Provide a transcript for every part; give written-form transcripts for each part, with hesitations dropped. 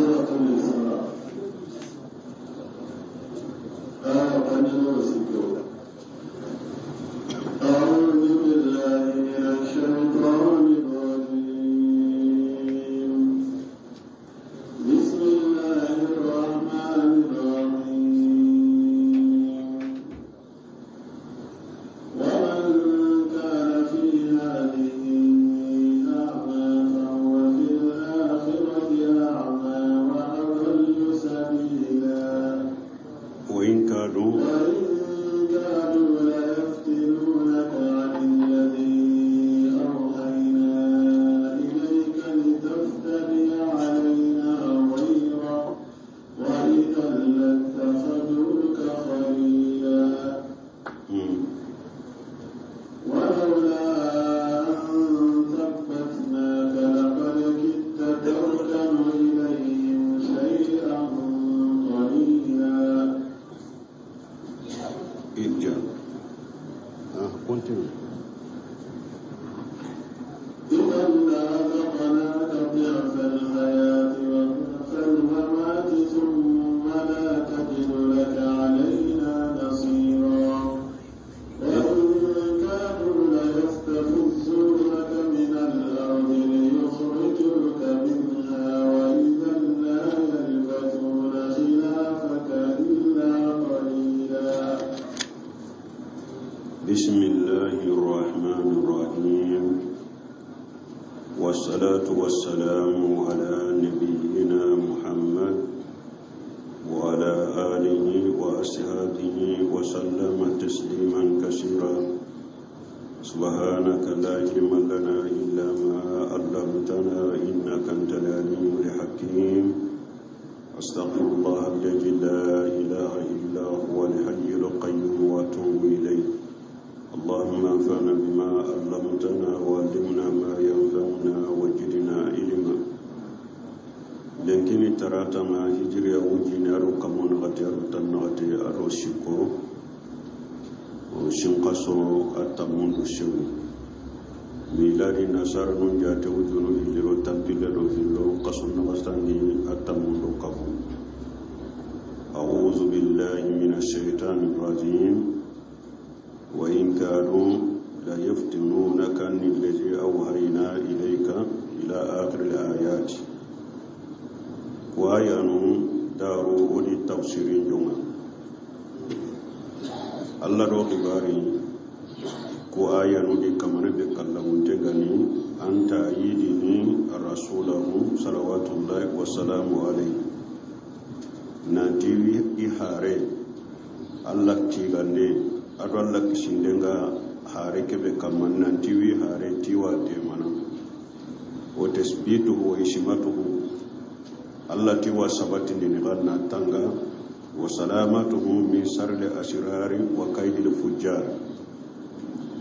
سورة الإسراء أعوذ بالله من الشيطان الرجيم بسم الله الرحمن الرحيم ومن كان في هذه أعمى فهو في الآخرة أعمى وأضل سبيلا وإن كادوا ليفتنونك عن الذي أوحينا إليك لتفتري علينا غيره وإذا لاتخذوك خليلا ولولا أن ثبتناك لقد كدت تركن إليهم شيئا قليلا. continue. إذا لأذقناك ضعف الحياة وضعف الممات ثم لا تجد لك علينا نصيرا وإن كانوا ليستفزونك من الأرض ليخرجوك منها وإذا لا يلبثون خلافك إلا قليلا. بسم الله الرحمن الرحيم والصلاة والسلام على نبينا محمد وعلى آله وأصحابه وسلم تسليما كثيرا. سبحانك لا علم لنا إلا ما علمتنا إنك أنت العليم الحكيم. أستغفر الله الذي لا إله إلا هو الحي القيوم وأتوب إليه. اللهم انفعنا بما علمتنا وعلمنا ما ينفعنا وزدنا علما. لكن ترات ما هجري وجينا ركمون غتير تنغتي أروشيكو وشنقصو التمون الشوي ميلادي نصر نجات وجنو هجرو تنبيلو هلو قصن غستاني التمون كفو. أعوذ بالله من الشيطان الرجيم وإن كانوا ليفتنونك عن الذي أوحينا إليك إلى آخر الآيات. وآيانهم داروا أولي التفسير جمع الله رو قباري كو آيانو دي كمان بكاللهم تغني أنت أيدني رسوله صلوات الله والسلام عليه نانتيوي إحاري الله تيغني adalla kishindenga hare kebe kaman nantiwi hare tiwa temana wa tasbituhu wa ishmatuhu Allah tiwa sabati ni ganna tanga wa salamatuhu min sarli asirari wa kaidil fujjar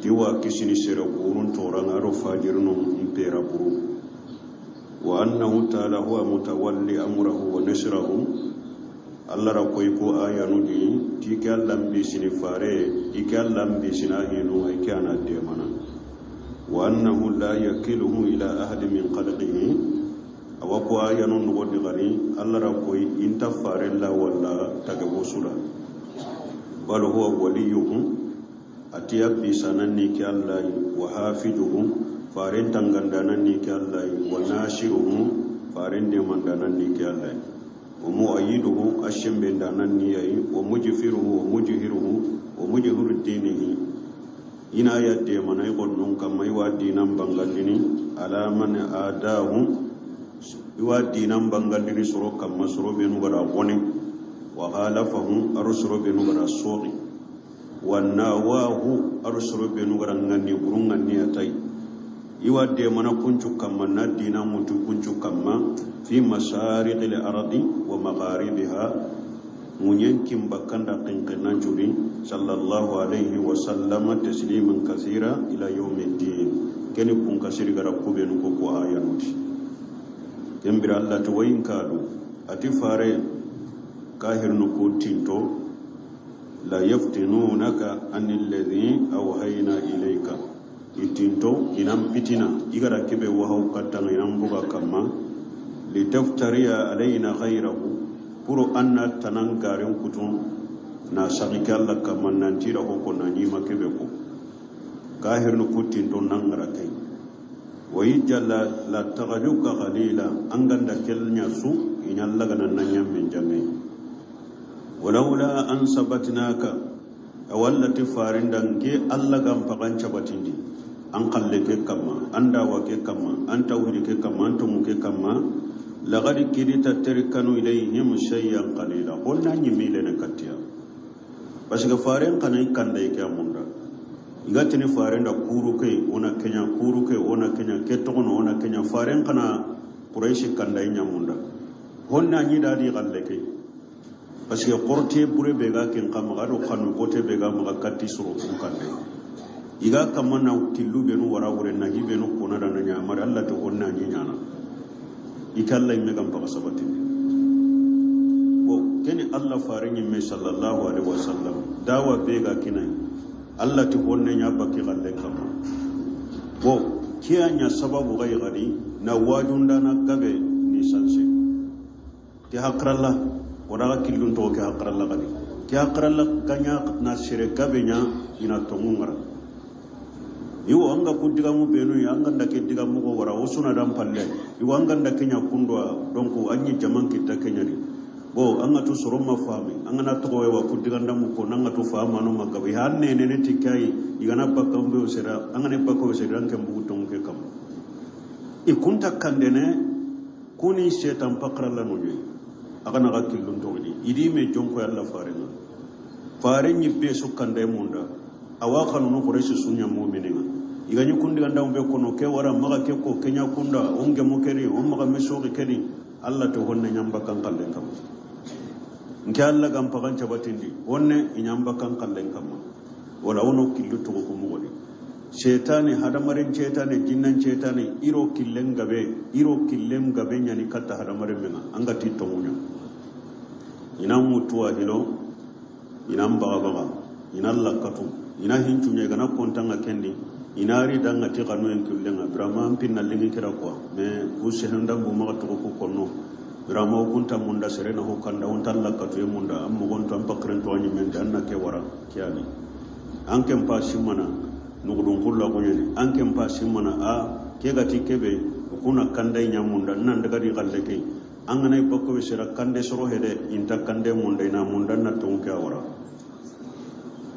tiwa kishini sira burun toran aro fajirnum impera buru wa annahu ta'ala huwa mutawalli amrahu wa nasrahu. Allah ra koy ko ayanu di tike allam bi sini fare ike allam bi sinahinu ay kana de mana wa annahu la yakiluhu ila ahad min khalqihi awa ko ayanu no di gari Allah ra koy inta fare la wala tagabo sura bal huwa waliyuhu atiya bi sananni ke Allah wa hafiduhu fare tangandananni ke Allah wa nashiruhu fare de mandananni ke Allah ومؤيده أشم بندانني ومجفره ومجهره ومجهر دينه إن آيات من يقول كما يوادينا بانغاليني على من آداه يوادينا بانغاليني سرو كما سرو بنغرا غني وخالفه أرسل بنغرا صوغي ونواه أرسل بنغرا غني برنغني أتاي يوادي من كنت كما ندينا متو كنت كما في مشارق الأرض ومغاربها منينكم بكندا قنقنا جوري صلى الله عليه وسلم تسليما كثيرا إلى يوم الدين كن يكون كثير غرقوا بينكو آيانوتي ينبر الله توين كادو أتفاري كاهر نكو تنتو لا يفتنونك عن الذي أوحينا إليك itinto inam pitina igara kebe wahau katanga inam buga kama لتفتري علينا غيره برو أن تنانغارين كتون ناساقك الله كمان ننتيره كنا نيما كبكو كاهر نكتين دون نغركي ويجعل لا تغلوك غليلا أنغان دكال نياسو إن الله غنان من جميع ولولا أن ثبتناك أولا تفارين دنكي الله غم فغان شبتيني أنقل لك كما أنداوك كما أنتوهلك كما أنتمك كما لغد كريت تركنوا إليهم شيئا قليلا قلنا نميلنا كتيا بس كفارين كنا يكنديك يا مندا igatini faren da kuruke ona kenya ketono ona kenya faren kana quraish kanda nyamunda honna nyi dadi galleke parce que qorte bure be ga ken kam gado khanu kote be ga maga katti suru kande iga kamana tillu be no wara wure na hibe no kona da nya mar Allah to honna nyi nyana ikalla imme gam pa sabati bo keni Allah faren nyi me sallallahu alaihi wasallam dawa be ga kinai Allah ti honne nya bakki galle kama bo kiya nya sababu gai gadi na wajunda na gabe ni sanse ki hakralla wada killun to ki hakralla gadi ki hakralla ganya na sire gabe nya ina to mungara iwo anga kudiga mu benu ya anga ndake diga mu ko wara usuna dam palle iwo anga ndake nya kundwa donc anyi jaman kita kenya ni bo anga tu soroma fami anga na to wa kudiga ndamu ko nanga tu fama no magabe hanne ne ne tikai igana bakka mbe usera anga ne bakko usera anke mbuto nke kam ikunta kandene kuni setan pakra la noje aga na gakilun to ni idi me jonko yalla farenga farenyi be su kande munda awa kanu no quraish sunya mu'minina iganyi kundi ganda umbe kono ke wara maga ke ko kenya kunda onge mokeri on maga meso ke keni Allah to honne nyamba kan kallen kam nke Allah gam pagan cabatindi wonne inyamba kan kallen kam wala wono killu to ko mo woni shaytani hadamaren shaytani jinnan shaytani iro killen gabe nyani katta hadamaren menga anga titto munya ina mutuwa hilo ina baga ina lakatu ina hintunya gana kontanga kendi inari danga ti kanu en kullenga brahma pinna lingi kira ko me usehanda bu ma to ko konno brahma kunta munda serena ho kanda on tallaka to munda am gon to am pakren to anyi men danna ke wara kiani anke mpa simana nugudun kullu ko nyeni anke mpa simana a ke gati kebe kuna kandai nyamunda nan daga di galle ke angana bakko be sera kande soro hede inta kande munda ina munda na to ke wara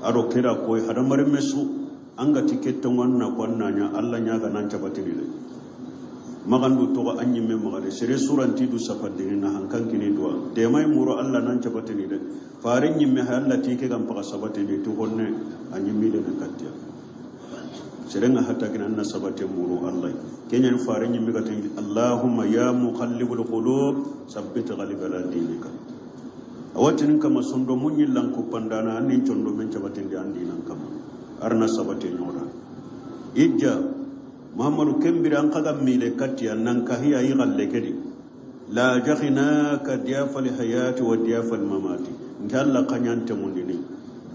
aro kira ko hadamare mesu anga tiketto ngonna ko annanya Allah nyaga nan cabatire magandu to anyi me magare sere suranti du safadini na hankan kini duwa de mai muro Allah nan cabatini de farin yimme ha Allah tike gam paka sabatini to honne anyi mi de nakatya sere nga hatta kina na sabate muro Allah kenya farin yimme gatin Allahumma ya muqallibul qulub sabbit qalbana dinika awatin kama sondo munyi lanko pandana anin condo men cabatindi andinan kama arna sabate nyora ijja Muhammadu kembira an kaga mile katiya nan kahiya yi galle kedi la jakhina ka diafal hayati wa diafal mamati ngalla kanyante mundini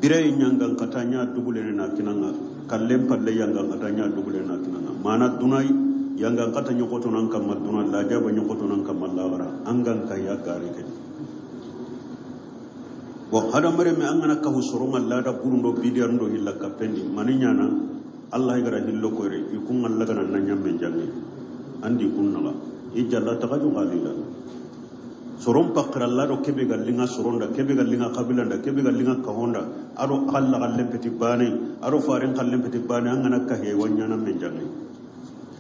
bire nyangan katanya dugule na kinanga kallem palle yangan katanya dugule na kinanga mana dunai yangan katanya koto nan kam maduna la jaba nyokoto nan kam lawara angan kaya gare kedi wa hada mare me angana ka husuruma la da burundo bidiyar ndo hilla kapendi maninya na Allah igara hillo ko re ikun Allah kana nanyam men jangi andi kunnaga ijalla tagaju qalila soron pakra Allah do kebe gallinga soronda kebe gallinga qabilanda kebe gallinga kahonda aro Allah gallen peti bane aro farin gallen peti bane angana ka he wanyana men jangi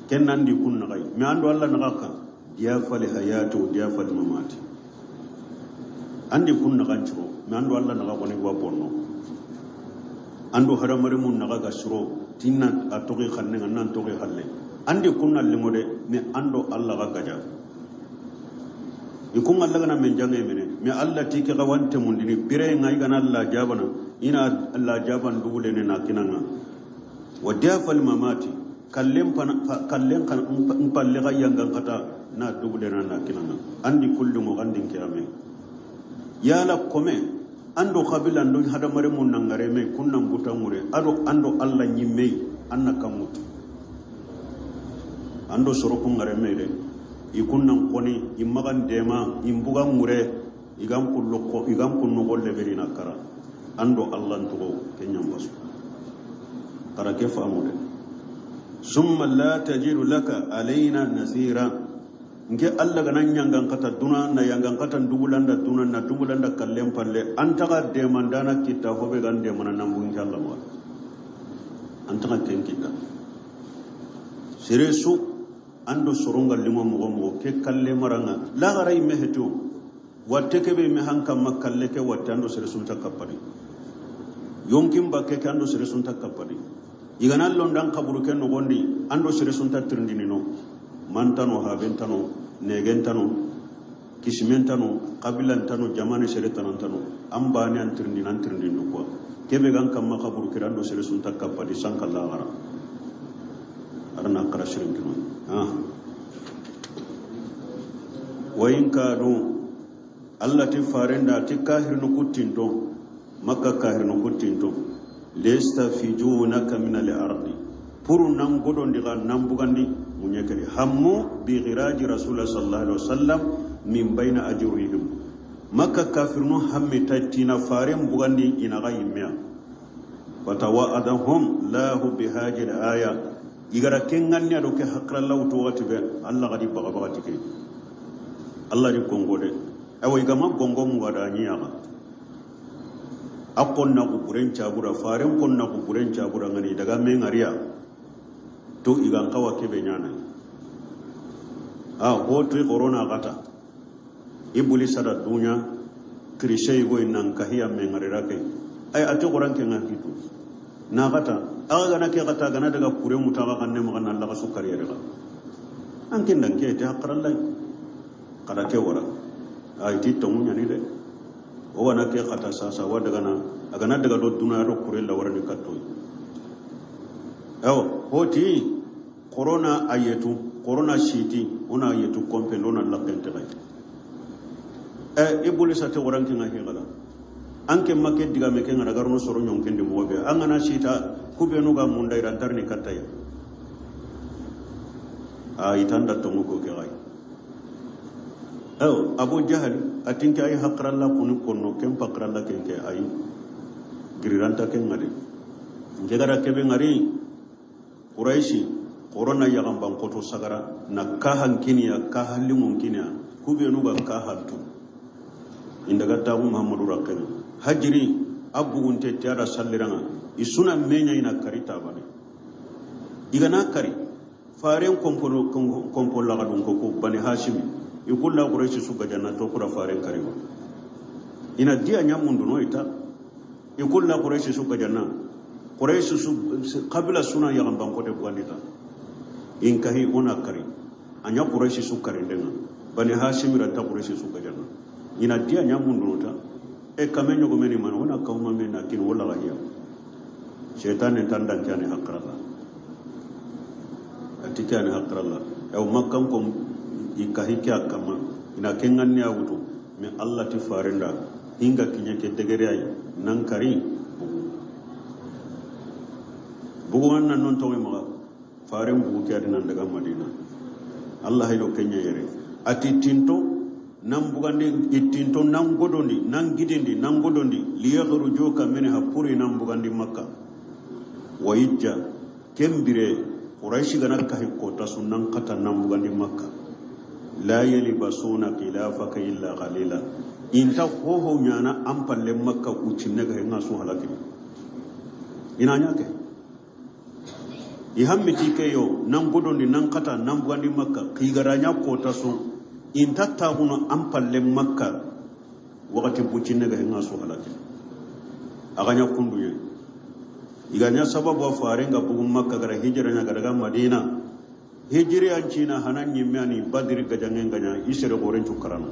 ken andi kunnaga mi ando Allah nagaka ya fali hayatu ya fali mamati andi kunnaga chiro mi ando Allah nagaka ni wa bonno ando haramare mun naga shiro tinna atoge khanne nan toge halle andi kunna limode ne ando Allah ga gaja ikun Allah gana men jange mene me Allah tike ga wante mundini bire ngai gana Allah jabana ina Allah jaban dugule ne na kinanga wadafal mamati kallen kan palle ga yangan kata na dugule na kinanga andi kullu mo gandin kiyame yala kome ando kabila ndo hadamare mun nangare me kunnan gutamure ando Allah nyimme anna kamut ando soro kun ngare me de ikunnan koni immagan dema imbugan mure igan kunno golle berina kara ando Allah ntugo kenyam basu kara ke famude summa la tajidu laka alaina nasira nge Allah ganan yangan kata duna na yangan kata dubulanda duna na dubulanda kallem palle antaka de mandana kita hobe gande manana mbun Allah wa antaka ken kita siresu ando soronga limo mo ke kalle maranga la garai mehetu watte ke be me hanka makalle ke watte ando siresu takappadi yonkin bakke ke ando siresu takappadi igana londan kaburu ken no gondi ando siresu tatrindini no mantano habentano negentano kismentano qabilantano jamane seretanantano ambani antirndi ko kebe gan kam makaburu kirando sere sunta kappa di sankalla gara arna qara shirinkino wayin kadu allati farenda tikahirnu kuttinto makka kahirnu kuttinto lestafijunaka min al-ardi puru nan godondi ga nan bugandi munyakari hammu bi ghiraji rasulullah sallallahu alaihi wasallam min baina ajrihim makka kafirnu hammi tatina faren bugandi ina ga yimya fatawa'adahum lahu bi hajil aya igara kenganni ado ke hakra lawto wati be Allah gadi baga bagati ke Allah di kongode awo igama gongo mu wada nyiya akon na kuburen cabura faren kon na kuburen cabura ngani daga men ariya to igan kawa kebe nyana hoto corona gata ibuli sada dunya krishay go nan kahiya men arira kai ay ate qoran ke ngahitu na gata aga na ke gata gana daga kure mutaga kanne mo kanna Allah sukari yare an kin dan ke ta qarallai kada ke wara ay ti to munya ni de o wana ke gata sasa wa daga na aga na daga do dunya ro kure la warani katto hoti corona ayetu corona shiti ona ayetu kompen ona lakente gai ibuli sate waranki ngahi gala anke make diga meke ngana garno soro nyonkendi mobe angana shita kubenu ga munda irantarni kataya itanda tomuko ke gai abu jahal atinke ay hakralla kunu konno kem pakralla kenke ay giriranta ken ngade ngegara kebe ngari Quraishi corona yagam bankoto sagara na kahan kiniya kahallimun kiniya kubenu ga kahantu indaga ta Muhammadu rakkani hajiri abugunte tiara salliranga isuna menya ina karita bane igana kari faren kompolo lagadun ko bani hashimi ikulla Quraishi suga jannato kura faren kari ina dia nyamundu no ita ikulla Quraishi suga jannato Quraish qabila suna yang bangkote buanita inkahi ona kari anya Quraish su kari denga bani hashim ranta Quraish su kajana ina dia nyamundu nota kamenyo gomeni man ona kauma mena kin wala gahiya setan entandan kane hakralla atikane hakralla aw makkam kom inkahi kya kama ina kenganni awutu me Allah ti farinda hinga kinyake tegere ay nan kari buguwan nan non tawi maga faren bugu ke adinan daga Madina Allah haydo kenya yere ati tinto nan bugandi itinto nan godondi nan gidindi nan godondi liyakhrujuka minha puri nan bugandi Makka wayijja kembire Quraishi gana kahi kota sunnan kata nan bugandi Makka la yalibasuna khilafaka illa qalila inta ho nyana ampalle Makka ucinne ga nga su halaki ina nyake ihammiti keyo nan godondi nan kata nan bugandi Makka kigaranya kota su intatta huno ampalle Makka wakati bucinne ga nga su halaki aganya kunduye iganya sababu wa farenga bugu Makka gara hijra nya gara Madina hijri ancina hanan nyimani Badri gajangen ganya isere goren cukaran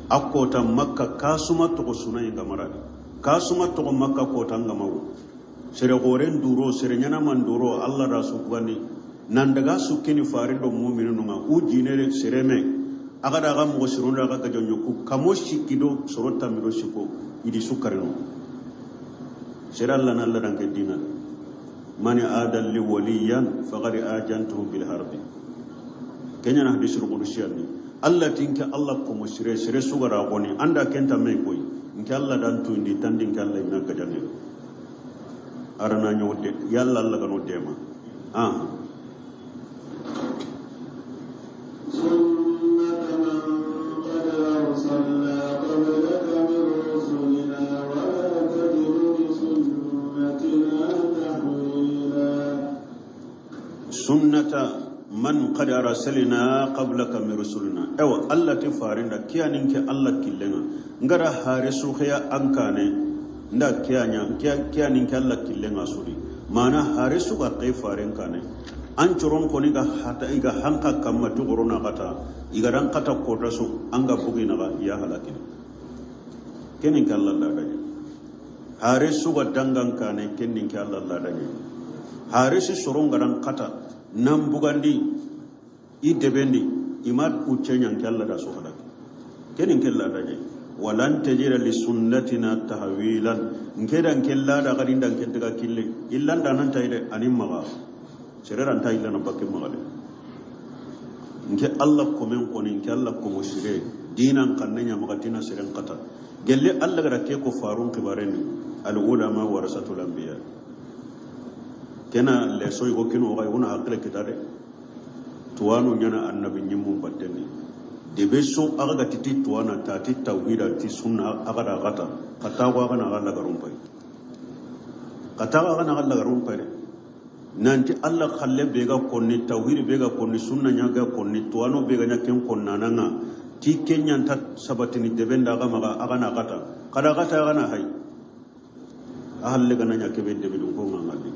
akota Makka kasuma to sunay ngamarani kasuma to Makka kota ngamawu sere goren duro sere nyana man duro Allah rasul gwani nan daga sukini farindo mu'minun nga ujinere sereme aga daga mo sirunda aga gajonyo ku kamoshi kido sorota miro shiko idi sukarino sere Allah nan la danke dina mani adal li waliyan faqad ajantuhu bil harbi kenya na hadisul qudusiyya ni Allah tinka Allah ko musire sire sugara goni anda kenta mai koy inka Allah dan tu indi tandin ka Allah ina gadane arana nyode yalla Allah gano dema sunnata man qad arsalna qablaka min rusulina ewa Allah ti farinda kiyanin ke Allah killenga ngara hare su khaya ankane nda kiyanin ke Allah killenga sudi mana hare su ga kai farin kane an curon ko ni ga hata iga hanka kamma tu corona kata iga ran kata kota su anga bugi na ga ya halakin kenin ke Allah da dage hare su ga dangan kane kenin ke Allah da dage hare su soron garan kata nan bugandi i debendi imad uccenyan ke Allah da su halaki kenin ke Allah da dage walan tajira li sunnatina tahwilan ngedan ke Allah da gadin dan ke daga kille illan da nan tayde anim maga sereran ta illa na bakke magale nke Allah ko men ko nke Allah ko mushire dinan kannanya magatina seren qata gelle Allah gara ke ko farun kibaren al ulama warasatul anbiya kena le soy ko kino ga una akle kitade tuwanu nyana annabi nyimmu batteni de beso aga titi tuwana ta ti tawhida ti sunna aga da gata katawa ga na Allah garumpai katawa ga na Allah garumpai nanti Allah khalle bega konni tawhid bega konni sunna nyaga konni tuwano bega nyaken konna nanga ti kenyan ta sabatini debenda ga maga aga na gata kada gata ga na hay ahalle ga na nyake be debidu ko ngangali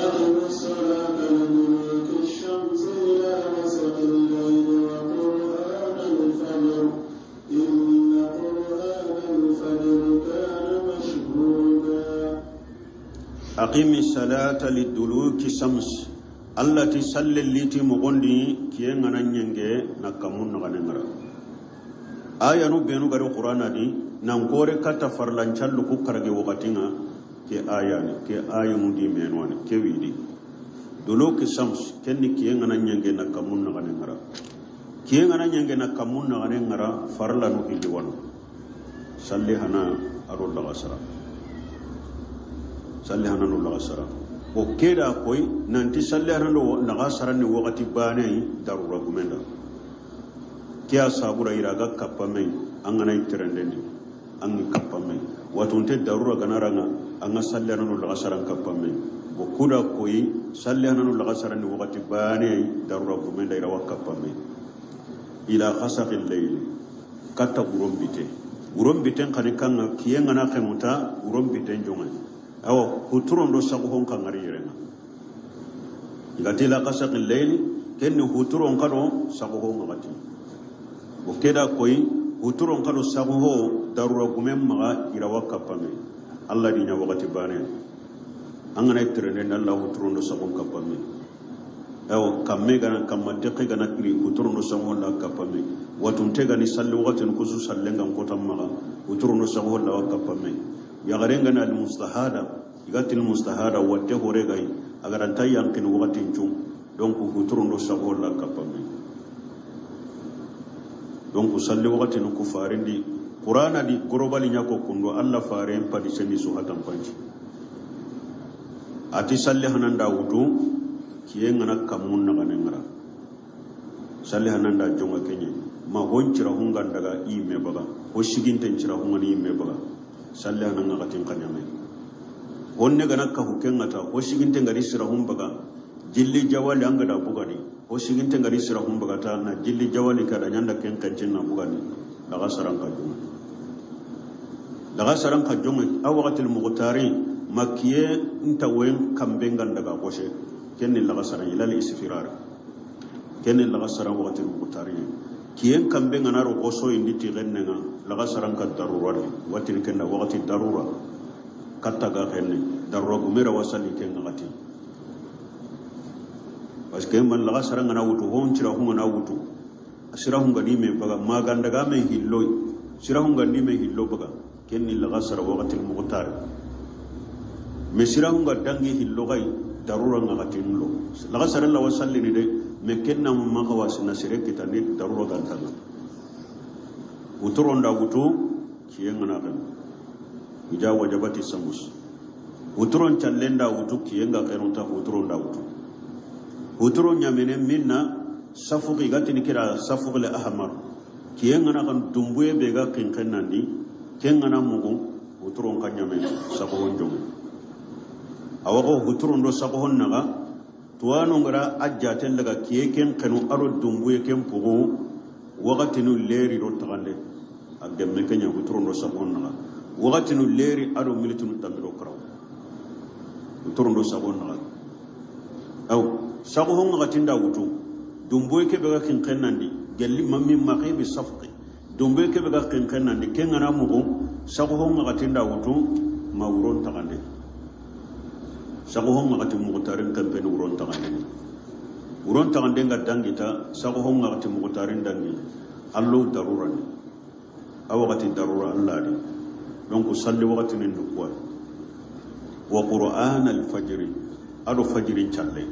أقم الصلاة لدلوك الشمس إلى غسق الليل وقرآن الفجر إن قرآن الفجر كان مشهودا أقم الصلاة لدلوك الشمس التي صلى الليتي مغندي كي نانينغي نكمون نغنغرا آية نبينو غير القرآن دي نانغوري كتا فرلانشالو كوكارغي وقتينا ke aya ni ke ayu mudi menwani ke widi dulu ke sams kenni ke ngana nyange na kamun na ngane ngara ke ngana nyange na kamun na ngane ngara farla no hilli won salli hana arul lagasara salli hana no lagasara o keda koy nanti salli hana no lagasara ni wakati bane darura gumenda ke asabura iraga kapame angana itrendeni angi kapame watunte darura ganaranga anga sallana no lagasaran kapamme bo kuda koyi sallana no lagasaran ni wakati bane darura gumenda ira wakapamme ila khasaqil layl kata urombite kan kan kiyenga na kemuta urombite jonga awo huturon do sago hon kan ngari yerenga igati la khasaqil layl kenni huturon kado sago hon ngati bo keda koyi huturon kado sago ho darura gumemma ira wakapamme Allah dinya wakati bane angana itrene Allah huturondo sabon kapame aw kamme gana kamma deqe gana kiri huturondo sabon la kapame watunte gani sallu wakati kusu sallenga ko tamma huturondo sabon la kapame ya garenga na al mustahada igati al mustahada watte hore gai agar antay yankin wakati njum donc huturondo sabon la kapame donc sallu wakati no kufarindi Qur'ana di gorobali nyako kundo Allah fare padi semi su hatam panci ati salli hananda wutu kiye ngana kamun na kanengara salli hananda jonga kenye ma honcira hungan daga ime baga ho siginten cira hungan ime baga salli hananga katin kanyame honne gana ka hukengata ho siginten gari sira humbaga jilli jawali anga da bugani ho siginten gari sira humbaga ta na jilli jawali kada nyanda ken kancin na bugani daga sarang kajuma daga saran kajjonga awaqatil muqtari makiye inta wen kambengan daga koshe kenni laga saran ilal isfirar kenni laga saran waqatil muqtari kiyen kambenga naro koso inditi gennenga laga saran ka darura watin kenna waqati darura katta ga kenne darura gumera wasali ken ngati parce que man laga saran na wutu hon cira hon na wutu asira hon gadi me baga maganda ga me hilloy sira hon gadi me hillo baga kenni lagasara waqatil muqtar mesira hunga dangi hillogai darura ngakatin lo laga saralla wasalli ni de mekenna mumma khawas nasire kitani darura gantanga uturonda wutu kiyengana kan ija wajabati samus uturon challenda wutu kiyenga kanuta uturonda wutu uturon nyamene minna safuqi gatini kira safuqul ahmar kiyengana kan dumbuye bega kinkenandi kengana mugu uturon kanyame sakohon jongo awako uturon do sakohon naga tuwano ngara ajjaten daga kiyeken kanu aro dumbuye ken pugu wakati nu leri ro tagalle agemme kenya uturon do sakohon naga wakati nu leri aro militu tambiro kraw uturon do sakohon naga aw sakohon naga tinda wutu dumbuye ke bega kinkenandi gelli mammi maqibi safqi dumbuye ke bega kinkenandi kengana mugu sakohon ngakatinda wutu ma wuron tagandi sakohon ngakati mugutarin kampen wuron tagandi nga dangita sakohon ngakati mugutarin dangi allo darurani awakati darura alladi donc salli wakati ni nukwa wa qur'an al-fajr ado fajrin challe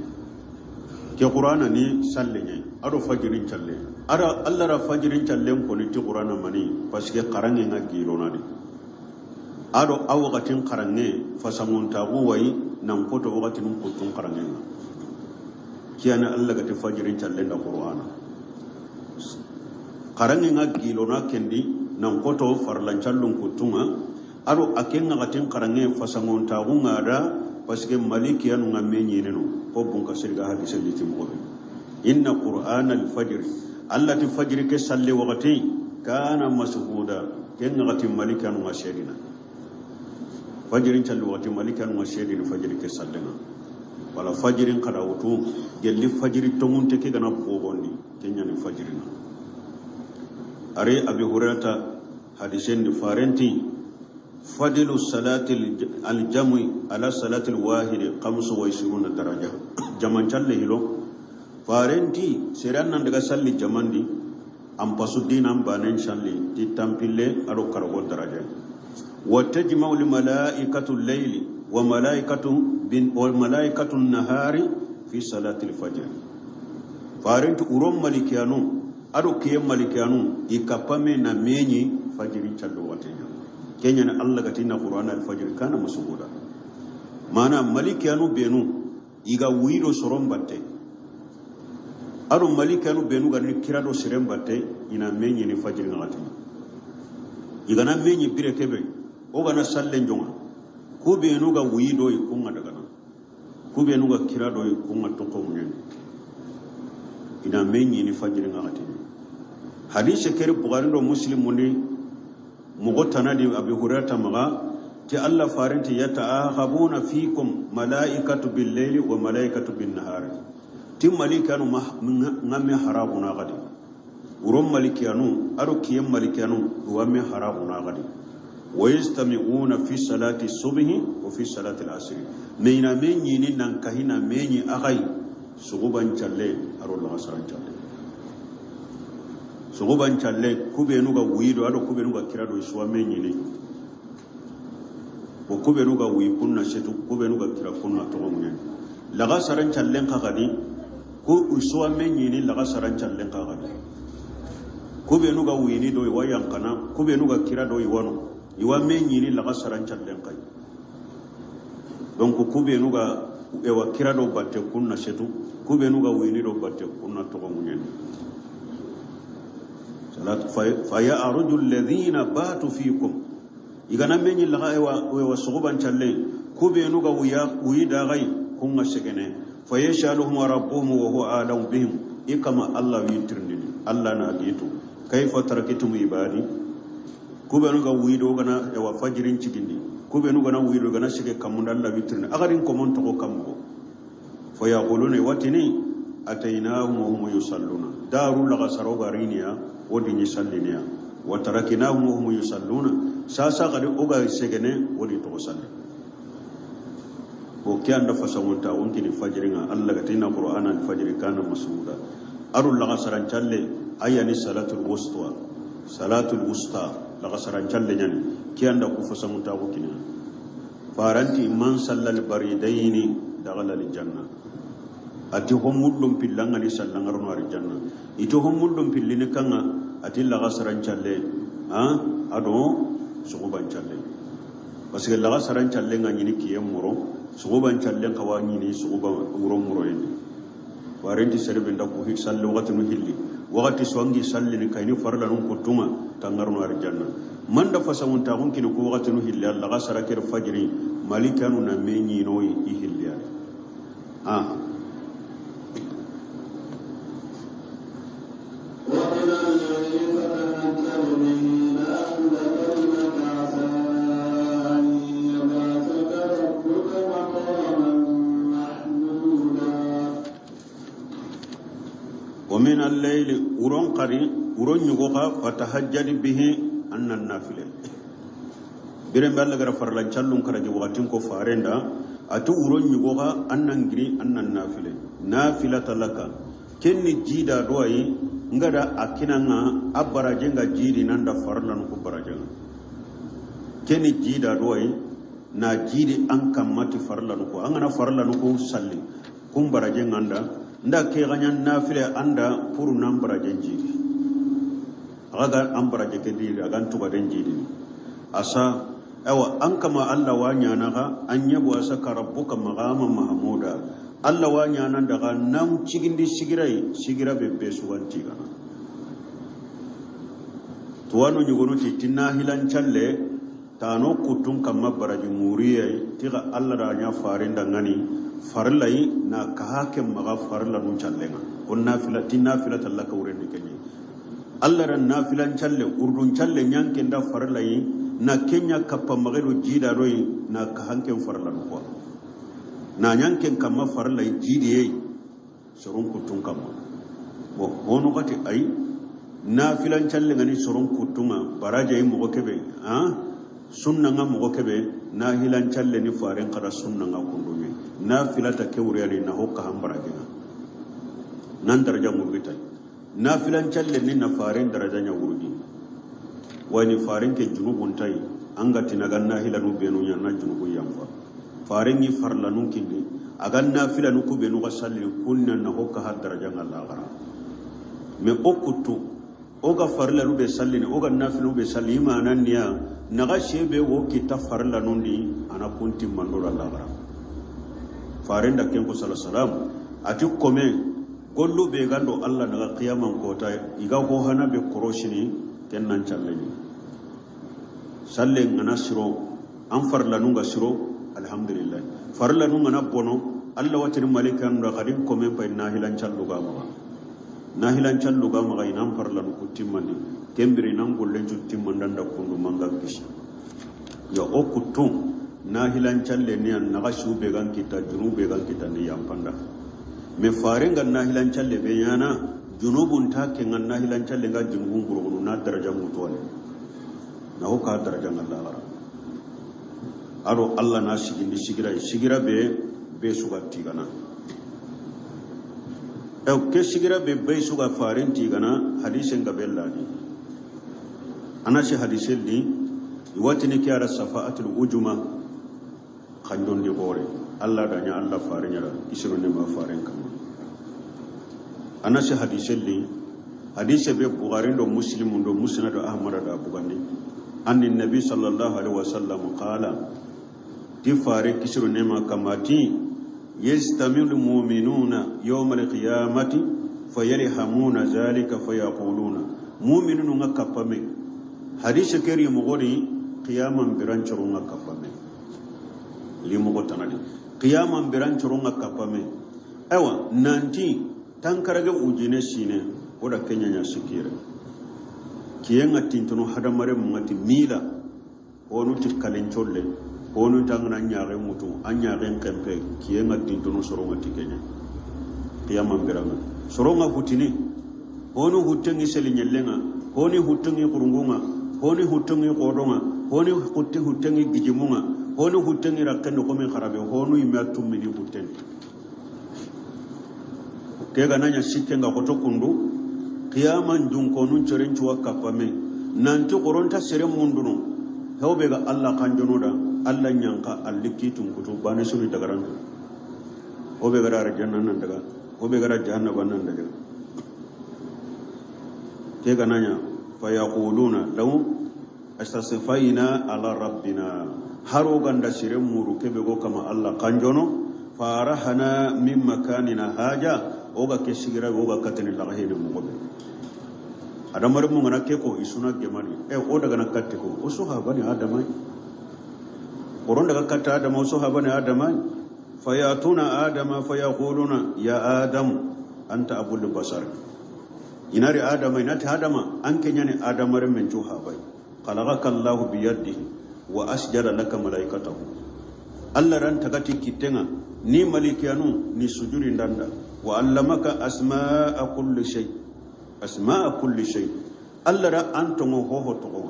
ke qur'ana ni salle nyai ado fajrin challe ada allah ra fajrin challe ko ni ti qur'ana mani parce que qarange nga gilonadi ado awagatin karange fasamunta guwai nan foto wagatin kutun karange kiyana Allah gati fajirin challen da qur'ana karange ngagilo na kendi nan foto farlan challun kutunga ado akenga gatin karange fasamunta gungada paske maliki yanu ngamenyi neno ko bunka sirga hadise litim ko inna qur'anal fajr allati fajr ke salli wagati kana mashuda kenga gatin maliki yanu ngashedina fajirin callu wati malikan mashedi ni fajiri ke sallena wala fajirin kada wutu gelli fajiri tongunte ke gana bogondi kenya ni fajirina are abi hurata hadisen ni farenti fadilu salati al-jam'i ala salati al-wahid 25 daraja jaman challe hilo farenti serannan daga salli jamandi am pasudina am banen salli titampille aro kargo daraja وتجمع الملائكة الليل وملائكة النهار في صلاة الفجر فارنت أروم ملكيانو أرو كيم ملكيانو إكابامي نميني فجر چلو واتينا كينيان الله قتنا قرآن الفجر كان مسؤولا مانا ملكيانو بينو إيغا ويدو سرم باتي أرو ملكيانو بينو غني كيرادو سرم باتي إنا ميني فجر نغاتينا إيغا نميني بيركبه ogana sallen jonga kubenu ga wido ikunga daga na kubenu ga kirado ikunga toko munyen ina menyi ni fajiri ngati hadisi kere bukhari do muslim mundi mugotana di abi hurata maga ti allah farinti yata'aqabuna fikum malaikatu bil layli wa malaikatu bin nahari tim malikanu ngamme harabuna gadi urom malikanu aro kiyam malikanu wamme harabuna gadi ويستمعون في صلاة الصبح وفي صلاة العصر مينا ميني نان كهينا ميني أغاي سغوبان چالي أرو الله سران چالي سغوبان چالي كوبينوغا ويدو أرو كوبينوغا كرادو يسوا ميني ني وكوبينوغا ويكونا شتو كوبينوغا كراكونا تغمين لغا سران چالين قاقدي كو يسوا ميني ني لغا سران چالين قاقدي كوبينوغا ويني دوي ويانقنا كوبينوغا كرادو يوانو iwa menyini laga sarancha lenkai donc kubenu ga ewa kirado batte kunna setu kubenu ga wini do batte kunna to munyen salat fa ya arujul ladhina batu fikum igana menyi laga ewa suguban challe kubenu ga wida gai kunna segene fa yashaluhum rabbuhum wa huwa alam bihim ikama allah witirni allah na gitu kayfa tarakitum ibadi kubenu ga wido gana yawa fajirin cikindi kubenu gana wido gana shige kamunda Allah witrina agarin komon to kamgo fa yaquluna watini atainahum wa hum yusalluna daru laga saroga riniya wodi ni salliniya wa tarakinahum wa hum yusalluna sasa gadi oga segene wodi to salli ko kyanda fasamunta wonki ni fajiringa Allah gatina qur'ana al fajr kana masuda arul laga saran challe ayani salatul wusta laga saran challe nyani kiyanda ku fasamunta ko kini faranti man sallal baridaini دخل الجنة أتي هم مدلهم في اللغة سلنغرنا الجنة إتو هم مدلهم في اللي كنا أتي لغا سران شالي أدو سقوبان شالي بس لغا سران شالي غنيني كيام مرو سقوبان شالي قوانيني سقوبان مرو يني وارنتي سربن دكو هيك سالي وقت نهيلي وقت سوانجي سالي نكايني فرلا نكتوما تنغرنا الجنة من دفع سمنتاهم كي نكو وقت نهيلي لغا سراكير فجري مالكانو نميني نوي يهيلي ومن الليل ورون قري ورون يغوخا فتهجد به أن النافلة برم بالغرا فرلان چالون كراجي وقتين كو فارندا أتو ورون يغوخا أن نغري أن النافلة نافلة لك كني جيدا دوائي ngada akina nga abarajenga jiri nanda farlan ko barajenga keni jida doy na jiri an kamati farlan ko angana farlan ko salli kum barajenga anda nda ke ganyan nafile anda puru nan barajen jiri aga an baraje ke diri aga tuba den jiri asa awa an kama Allah wanya naga an yabo asa rabbuka maqama mahmuda Allah wanya nan daga nan cigindi sigira bebbe suwanti kana tuwanu nyugonu ti tinna hilan challe tano kutun kamma baraji muriye tiga Allah da nya farinda ngani farlai na kahake maga farla nun challenga on nafila tinna fila tallaka wurendi kenyi Allah ran nafilan challe urdun challe nyanke nda farlai na kenya kappa magero jida roi na kahanke farla ko na nyanken kamma farlai jidiye sorun kutun kamma bo hono gati ai na filan challe ngani sorun kutunga baraje mo kebe sunna nga mo kebe na hilan challe ni faren qara sunna nga kundumi na filata kewriyali na hokka hambaraje nan daraja murgita na filan challe ni na faren daraja nya wurgi wani faren ke junubun tai anga tinaganna hilanu benu nya na junubu yamfa faren ni farlanun kindi aganna filanu ku benu gasalli kunna na hokka har daraja Allah gara me okutu oga farla rube sallini oga nafilu be salli imanan niya naga shebe wo kita farla nundi ana kunti mandora lagara farenda kenko sallallahu ati kome gollu be gando Allah naga qiyaman kota iga ko hana be koroshini kennan challani salle ngana siro an farla nunga siro alhamdulillah farla nunga na bono Allah watin malikan da qadim kome pa nahilan challuga ma nahilan calluga maga inan parlan ku timmandi kembiri nan gollen cu timmandan da kundu manga kishi ya o kutum nahilan challe ni an naga shube gan kita junube gan kita ni yampanda me farenga nahilan challe be yana junubun ta kengan nahilan challe ga junubun burugunu na daraja mutwale na ho ka daraja Allah aro Allah na sigira be sugatti gana ke sigira be bai suga farin tigana hadisin gabella ni ana shi hadisin ni wati ne kiyara safaatul ujuma khandon di bore Allah da nya Allah farin yara isiru ne ma farin kan ana shi hadisin ni hadise be bukhari do muslim do musnad ahmad da bugandi anni nabi sallallahu alaihi wasallam qala ti farin isiru ne ma kamati يستمر المؤمنون يوم القيامة فيرحمون ذلك فيقولون مؤمنون كفامي حديث كريم غوري قياما برانشرون كفامي لمغتنالي قياما برانشرون كفامي ايوا نانتي تنكرغ وجينه سينه ودا كنيا سكيره كيان تينتو هذا مريم ماتي ميلا wonu ti kalencholle wonu tangna nyaare mutu anyaare kempe kiyenga tintono soronga tikenya qiyamam biranga soronga hutini wonu hutengi selinyellenga woni hutengi kurungunga woni hutengi kodonga woni hutengi gijimunga woni hutengi rakendo kome kharabe wonu imatum mini huten kega nanya sikenga kotokundu qiyaman dunkonu chorenchu wakapame nanti koronta sere munduno hewbe ga Allah kanjono da Allah nyanka alliki tunkutu bane suri dagaran o be gara arjanna nan daga o be gara jahannama nan daga ke gananya fa yaquluna law astasfaina ala rabbina haro ganda sire muru kebe go kama Allah kanjono farahana min makanina haja oga ke sigira oga katani lagahene mo gobe adamar mu ngana ke ko isuna gemani o daga na katte ko o sahaba ni adamai koron daga katta adama o sahaba ni adamai fayatuna adama fayaquluna ya adam anta abul basar inari adama inati adama anke nyane adamar men juhabai khalaqaka Allah bi yadihi wa asjada laka malaikatahu Allah ran tagati kitenga ni malikiyanu ni sujuri ndanda wa allamaka asma'a kulli shay Allah ra antongo hoho togo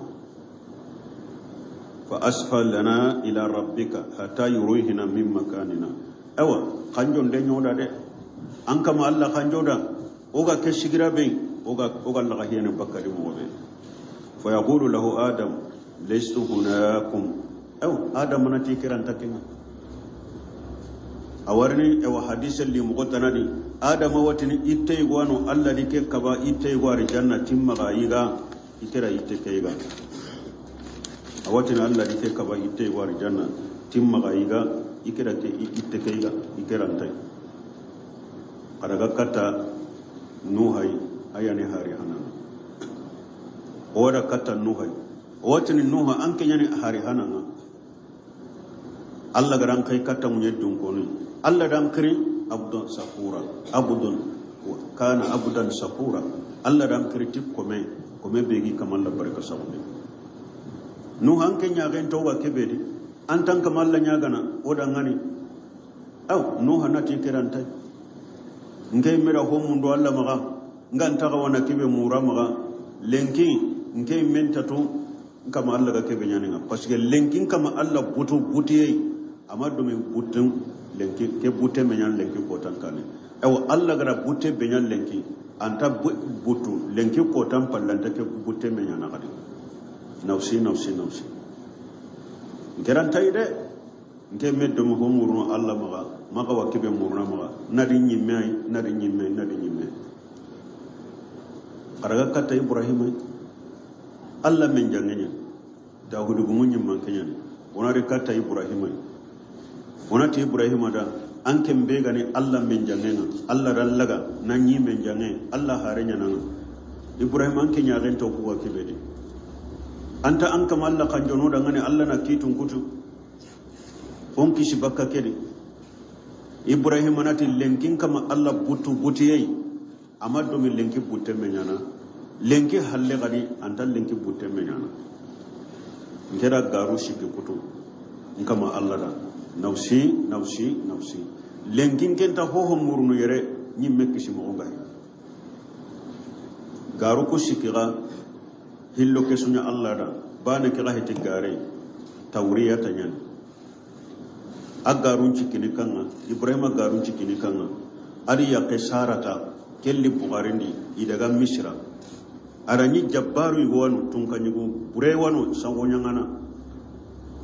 fa asfalna ila rabbika hatta yurihina min makanina awa kanjon de nyoda de an kama Allah kanjoda oga ke shigira be oga Allah ka hiyana bakari mo be fa yaqulu lahu adam laystu hunakum adam nati kiran takinga awarni ewa hadisa li muqtanadi adama watini itte gwano Allah dike kaba itte gwari janna timma ga yiga itera itte kayga awatini Allah dike kaba itte gwari janna timma ga yiga ikera te itte kayga ikerantai kadaga kata nuhai ayani hari hanan oda kata nuhai watini nuha anke nyani hari hanan Allah garan kai kata munyedun koni Allah dan kiri abdun kana abdan sakura Allah dan kiri tip kome begi kamal la barka sabbe nu hanke nyaga en towa kebedi antan kamal la nyaga na oda ngani nu hanati kiranta ngey mira ho mundo Allah maga nganta ga wana kebe mura maga lenki ngey mentatu kama Allah ga kebe nyani parce que lenkin kama Allah buti amado me butun lenki ke bute menyan lenki kotan kane ewa Allah gara bute benyan lenki anta butu lenki kotan pallanta ke bute menyan akadi nafsi geran tayde nke meddo mo homuru Allah maga wakibe muruna maga nadi nyimme karaga kata Ibrahim Allah men jangenya Dahudu gumunyi mankenya onare kata Ibrahim onati Ibrahim da an kembe gani Allah men jangenga Allah rallaga nanyi men jange Allah harenya nanga Ibrahim an kenya rento kuwa kibedi anta an kama Allah kanjono da ngani Allah na kitun kutu on kishi bakka kedi Ibrahim anati lenkin kama Allah buti yayi amado min lenki butte menyana lenki halle gadi anta lenki butte menyana ngera garu shiki kutu nkama Allah da nafsi lenkin kenta hoho murunu yere nyimme kisi mo ngai garu ko sikira hillo kesunya Allah da bana kira hiti gare tawriya tanyan agarun cikini kanga Ibrahim agarun cikini kanga ari ya kesarata kelli bugarindi idaga misra arani jabbaru igwanu tunkanyugo burewanu sangonyangana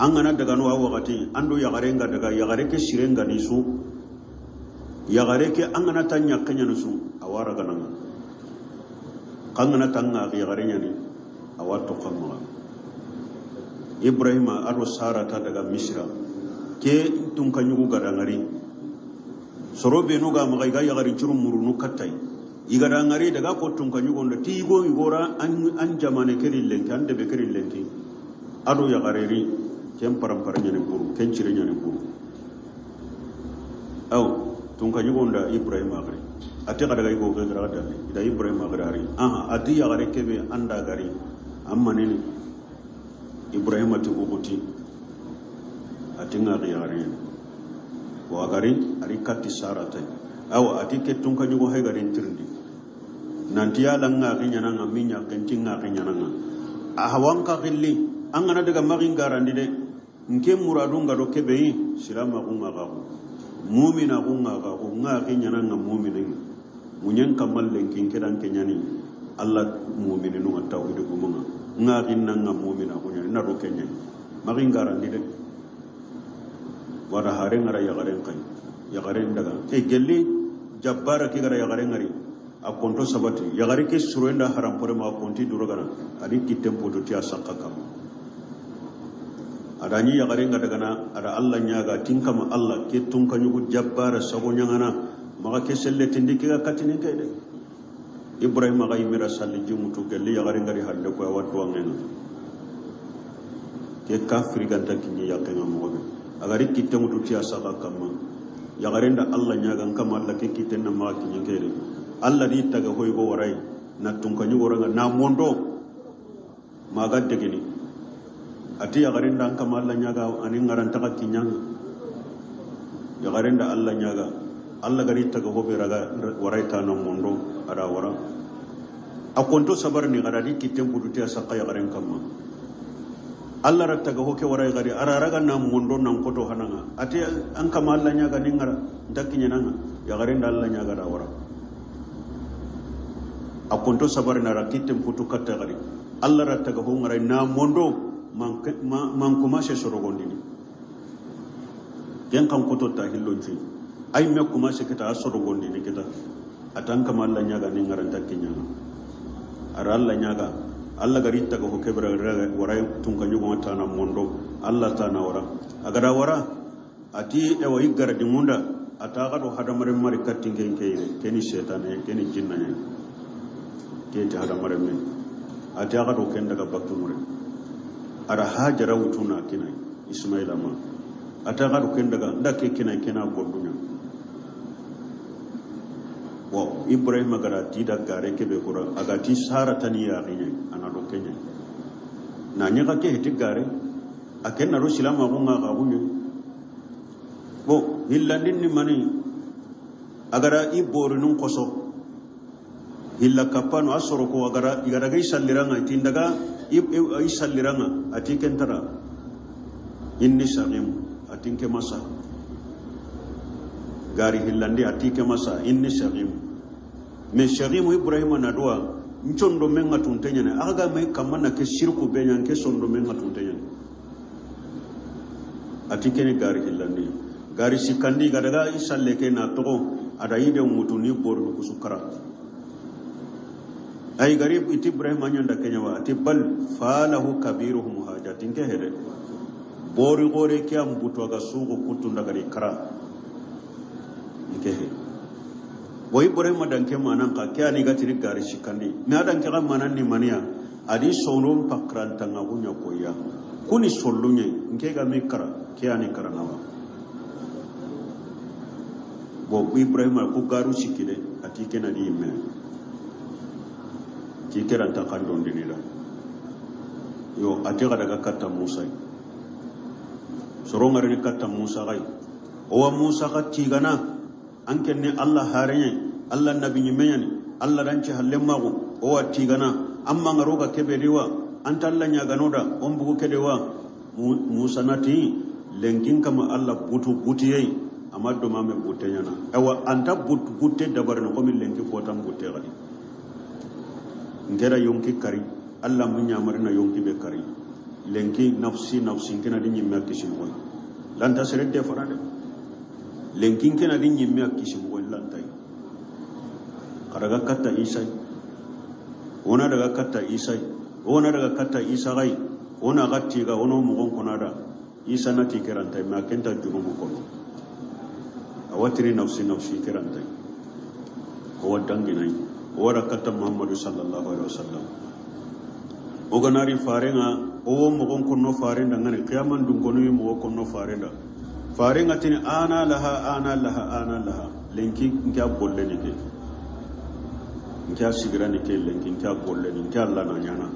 angana daga no wakati ando yagarenga daga yagareke sirenga nisu yagareke angana tanya kanya nisu awara gananga kangana tanga yagarenya ni awato kamma Ibrahim aro sarata daga misra ke tunkanyugo gadangari sorobe no ga magai ga yagari cirum murunu kattai igadangari daga ko tunkanyugo nda tigo igora an jamane kerin lenki ande be kerin lenki ado yagareri ken parampara nyane buru ken cire nyane buru aw tun ka yugonda Ibrahim agari ate kada ga yugo gara dali ida Ibrahim agari ati ya gare kebe anda gari amma ne Ibrahim ati uguti ati ngari gari wa gari ari katti sarata aw ati ke tun ka yugo hay gari tirndi nanti ya langa kinyana ngaminya kentinga kinyana ahawanka gilli an gana daga magin garandi de nke muradun ga doke beyi silama kunga ga mu'mina kunga ga nga kinyana nga mu'minin munyen kamal lenkin kidan kenyani Allah mu'minin no tawhid gumunga nga kinna nga mu'mina kunya na do kenya magin garandi de wada hare ngara ya garen kai yagaren daga gelli jabbara ki gara yagaren ngari a konto sabati yagare ke surenda haram pore ma konti durogana adi kitem podo tiya sakaka adani yagaren daga na ada Allah nyaga tinkama Allah ke tunka nyugo jabbara sago nyangana maka ke selle tindiki ga katini kayde Ibrahim ga yimira salli jimutu gelli yagaren ngari halle ko watto ngena ke kafiri ganta kinyi yakenga mo agari kitem podo tiya sakaka ma yagarenda Allah nyaga kama Allah ke kiten na ma kinyi kayde Allah di taga hoy go warai na tunkanyu goranga na mondo maga degeni ati yagarenda kama Allah nyaga anin ngaran taga kinyanga yagarenda Allah nyaga Allah gari taga hobe raga warai ta na mondo ada wara akonto sabar ni gara di kitem buduti asaka yagaren kama Allah ra taga hoke warai gari araraga na mondo nan koto hananga ati an kama Allah nyaga ni ngara dakinya nanga yagarenda Allah nyaga da wara akonto sabar na rakitem putu katta gari Allah ra taga ho ngara na mondo man kuma se sorogondini yan kan koto ta hillonci ay me kuma se kita sorogondini kita atan kama Allah nyaga ni ngara dakinya ara Allah nyaga Allah gari taga ho kebra warai tunka nyugo mata na mondo Allah ta na wara agada wara ati e wa igara di munda ata gado hadamare mari kattinge keni setane keni jinnane kete hadamare men ati gado ken daga baktumure ara hajara wutuna kinai Ismaila ma ata gado ken daga ndake kinai kena goddunya wa Ibrahim gara tida gare kebe kura agati sara tani ya ginye anado kenya na nyaka ke hiti gare akenna ro silama gonga ga bunye bo hillandin ni mani agara ibor nun koso hilla kapano asoro ko agara igara gai salliranga tindaga ai salliranga atikentara inni saqim atinke masa gari hillandi atike masa inni saqim me saqim Ibrahim na doa nchondo menga tuntenya ne aga mai kamana ke shirku benyan ke sondo menga tuntenya atike ne gari hillandi gari sikandi gadaga isalle ke na togo ada ide mutuni boru kusukara ay garib iti Ibrahim anyanda kenya wa ati bal falahu kabiruhum hajatin ke hele bori gore kya mbuto aga sugo kutunda gari kara ke he boy Ibrahim danke manan ka kya ni gatiri gari sikandi na danke ga manan ni mania adi sonon pakran tanga gunya koya kuni sollunye nke ga mikara kya ni karanawa bo Ibrahim ku garu sikide ati kena di me ki keranta kandon dinira yo ati ga daga katta Musa soronga ri katta Musa gai o Musa ka tigana anke ne Allah harenya Allah nabi nyimenyani Allah danci hallemago o tigana amma ngaro ga kebeliwa anta Allah nya ganoda on bugo kedewa Musa nati lenkin kama Allah butu butiyai amaddo mame butenya na ewa anta butte dabar no komi lenki ko tam butte gadi ngera yonki kari Allah munya marina yonki be kari lenki nafsi kena di nyimme akisim boy lanta serede farade lenki kena di nyimme akisim boy lantai kadaga katta Isa ona daga katta Isa gai ona gatti ga ono mugon konada Isa nati keranta ma kenta junubu kono awatiri nafsi keranta o danginai o rakata Muhammadu sallallahu alaihi wasallam o ganari farenga o mugon konno farenda ngane qiyaman dun kono yi mugon konno farenda farenga tini ana laha lenki nka bolle ni ke nka sigira ni ke lenki nka bolle ni nka Allah na nyana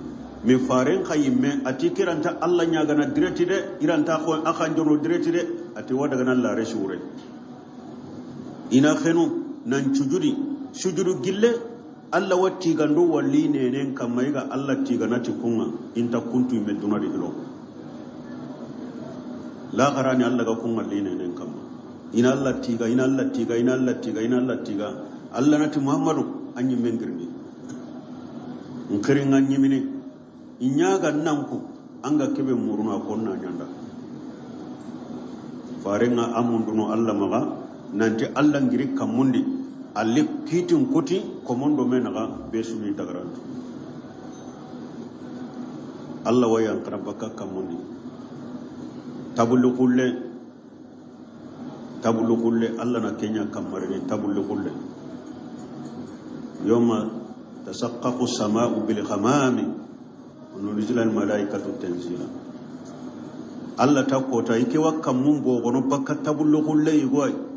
me faren khayimme ati kiranta Allah nya gana direti de iranta ko akan jono direti de ati wada gana Allah resure ina khenu nan sujudu gille Allah watti gando walli nenen kamai ga Allah tiganati kunga inta kuntu me dunari hilo la qarani Allah ga kunga li nenen kamma ina Allah tiga Allah nati Muhammadu anyi mengirni nkirin anyi mini inyaga nanku anga kebe muruna konna nyanda farenga amunduno Allah maga nanti Allah ngiri kamundi alli kitin kuti komondo menaga besuni tagarantu Allah wayan karabaka kamundi tabulu kulle Allah na Kenya kamarini tabulu kulle yawma tasaqqaqu as-samaa'u bil ghamami wa nunzila al-malaa'ikatu tanzila Allah ta kota yake wakkan mun gogono bakka tabullo kulle igoi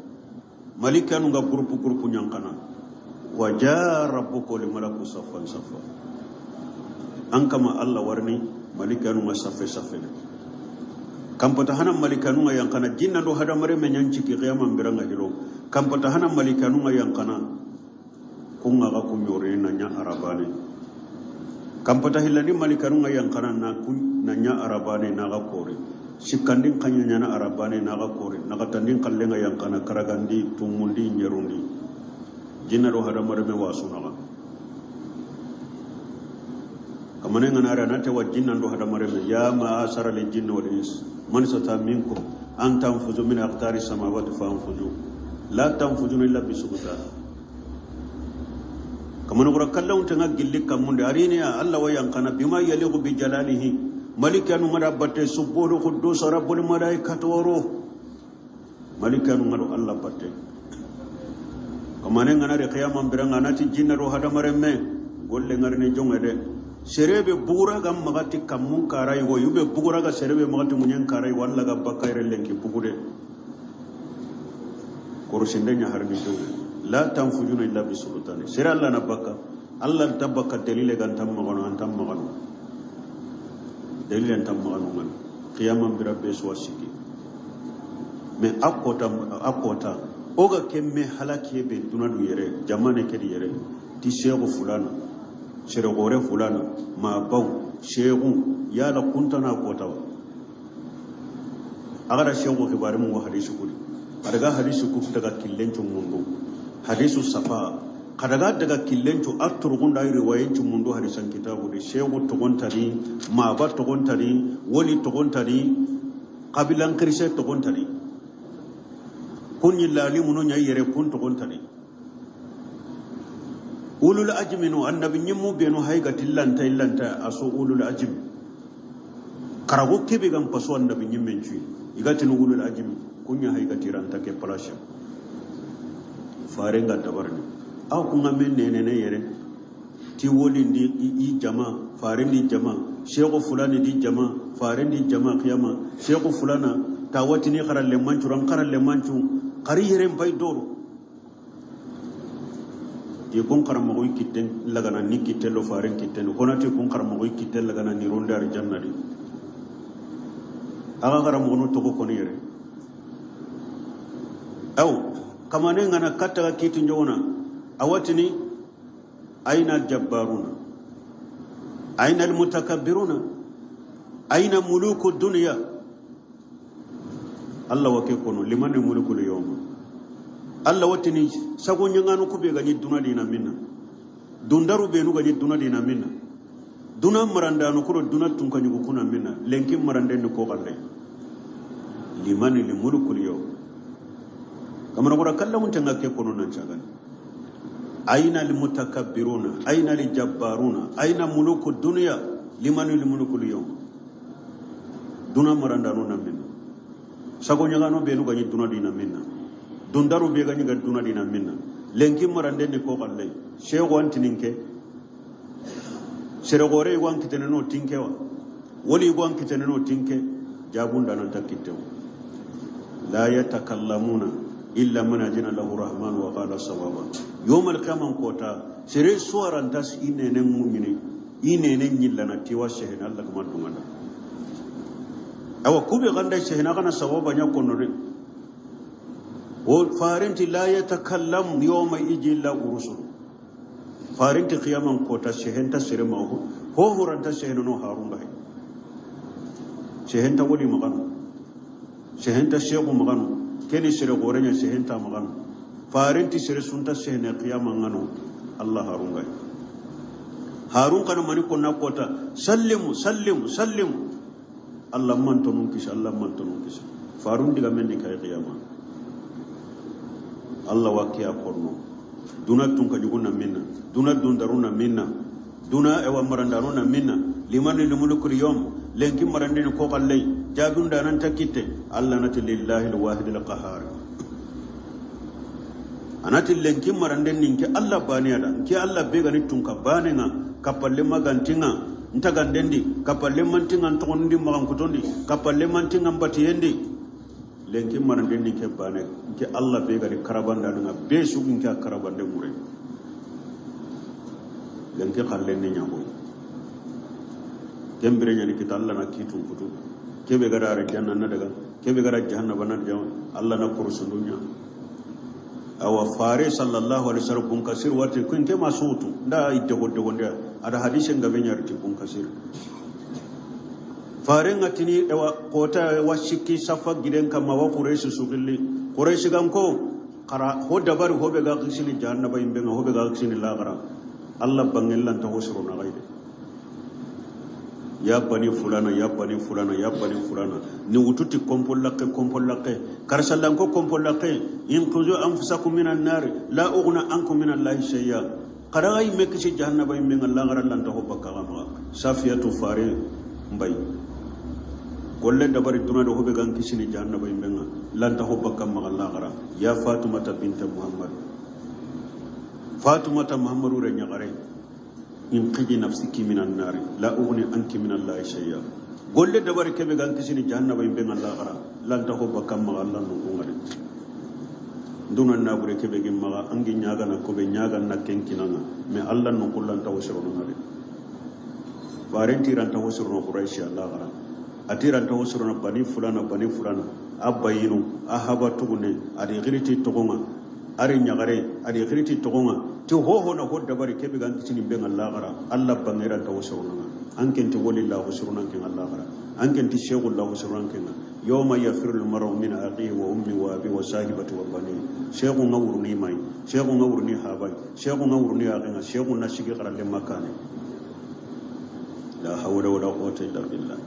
malika nu ga grupu nyankana wa jaa rabbuka lil malaku saffan saffa an kama Allah warni malika nu masaffe kampata hanan malika nu yankana jinna do hada mare men yanci ki qiyamam biranga hilo kampata hanan malika nu yankana kunga ga kunyore na nya arabane kampata hilani malika nu yankana na nya arabane na ga kore sikandin kanya nyana arabane naga kore naga tandin kallenga yang kana karagandi tumundi nyerundi jinna do hada marame wasu naga kamane ngana nate wa jinna do hada marame ya ma asara lil jinni wal ins man sata minkum an tanfuzu min aqtari samawati fanfuzu la tanfuzuna illa bi sultan kamane gura kallahu tanga gilli kamunde arini ya Allah wa yang kana bima yaliqu bi jalalihi malika nu ngada batte subbudu quddus rabbul malaikatu waro malika nu ngado Allah batte kamane ngana re qiyamam biranga nati jinna ro hada maremme golle ngarne jongede serebe bugura gam magati kamun karai go yube bugura ga serebe magati munyen karai walla ga bakayre lenki bugude korosinde nya harbi do la tanfujuna illa bi sultani sira Allah nabaka Allah tabaka dalile gantam magono antam magono dalilan tammanuman qiyamam birabbe swasiki me akota oga kemme halaki be dunadu yere jamane kedi yere ti sheikhu fulana shere gore fulana ma baw sheikhu yala kuntana kota agara sheikhu kibari mu hadisu kuli adaga hadisu ku daga killencu mundu hadisu safa kadaga daga killencu atturgunda riwayancu mundu hadisan kitabu de shehu togontari maba togontari woli togontari qabilan kirise togontari kunyi lali munu nyayere kun togontari ulul ajminu annabi nyimmu benu hayga illanta aso ulul ajm karago kebe gam paso annabi nyimmencu igatinu ulul ajm kunya hayga tiranta ke palasha farenga dabarni aw kunga men nene yere ti woli ndi i jama farendi jama sheikhu fulani di jama farendi jama qiyama sheikhu fulana tawatini kharalle manchu ran kharalle manchu qari yere mbay doro ti kun karama go kitten lagana ni kitelo faren kitten konati kun karama go kittel lagana ni rondar jannati aga karama no to ko ni yere aw kamane ngana katta kitu njona awatini aina aljabbaruna aina almutakabbiruna aina muluku dunya Allah wake kono liman muluku al-yawm Allah watini sago nyanganu kube ganyi dunadi na minna dundaru benu ganyi dunadi na minna duna marandano kuro duna tunkanyu kuna minna lenki marandeni ko galle liman muluku al-yawm kamar gura kallamun tanga ke kono nan chagan aina almutakabbiruna aina aljabbaruna aina muluku dunya liman almuluku al-yawm duna marandano na minna sago nyangano benu ganyi dunadi na minna dundaru be ganyi gan dunadi na minna lenki marandeni ko galle shego antininke sere gore wan kitene no tinkewa woli wan kitene no tinke jabunda nan takittew la yatakallamuna illa man ajina lahu rahman wa qala sawaba yawm al-qiyamah kota sere suwaran tas inene mu'mini inene nyillana tiwa shehna Allah kuma dumanda awa kube ganda shehna kana sawaba nya konore o farinti la yatakallam yawma ijilla urusul farinti qiyamah kota shehenta sere maho ho horanta shehna no harunga shehenta woli magano shehenta shehu magano keni sere gorenya sehenta magano farinti sere sunta sehne qiyama ngano Allah harunga harun kana mani konna kota sallimu Allah man tonun kisa farun diga men kay qiyama Allah wakia korno duna tun ka juguna minna duna dun daruna minna duna ewa marandaruna minna liman mulkul yawm lenki marandini ko kallai jabun da nan takitte Allah nati lillahi alwahid alqahar anati lenki marandini ke Allah bani ada ke Allah be gani tun ka bani nga kapalle magantinga ntagandendi kapalle mantinga ntondi magan kutondi kapalle mantinga mbatiyendi lenki marandini ke bani ke Allah be gani karabanda nga be sugin ke karabande mure lenki khalle ni nyabo kembere nyani kita Allah na kitu kutu kebe gara ara janna na daga kebe gara jahannama na daga Allah na kursundunya awa fare sallallahu alaihi wasallam kun kasir wate kun ke masutu da idde godde gonde ada hadisen ga benyar ti kun kasir fare ngatini ewa kota washiki safa giden kama wa quraish sugilli quraish gam ko qara ho dabar ho be ga kisini jahannama imbe ho be ga kisini la qara Allah bangellan ta hosro na gaide ya bani fulana ya bani fulana ya bani fulana ni wututi kompollake karsallan ko kompollake in tuzu anfusakum minan nar la ughna ankum min allahi shay'a qarai mekisi jahannaba min allah garan ta hobaka gama safiyatu fare mbay golle dabari duna do hobe gan kisini jahannaba min lan ta hobaka ma allah gara ya fatumata bint muhammad fatumata muhammadu re nyagare in qidi nafsiki minan nar la ughni anki min allahi shay'a golle dabari kebe gan kisini jahannaba imbe Allah gara lan ta hobba kam ma Allah no ngare duna na bure kebe gim ma angi nyaga na ko be nyaga na kenkinanga me Allah no kullan ta wasiro no ngare barenti ran ta wasiro no quraish Allah gara atiran ta wasiro no bani fulana abayinu ahaba tugune adi giriti tugunga ari nyagare adi giriti tugunga ti ho na ho dabari kebe gan kisini be Allah gara Allah bangera ta wasiro no anken ti walillahu suruna ken Allah gara anken ti shaykhul lahu suruna ken yawma yafirul mar'u min aqihi wa ummi wa abi wa sahibati wa bani shaykhu ngawruni mai shaykhu ngawruni habai shaykhu ngawruni aqina shaykhu nashigi gara le makane la hawla wala quwwata illa billah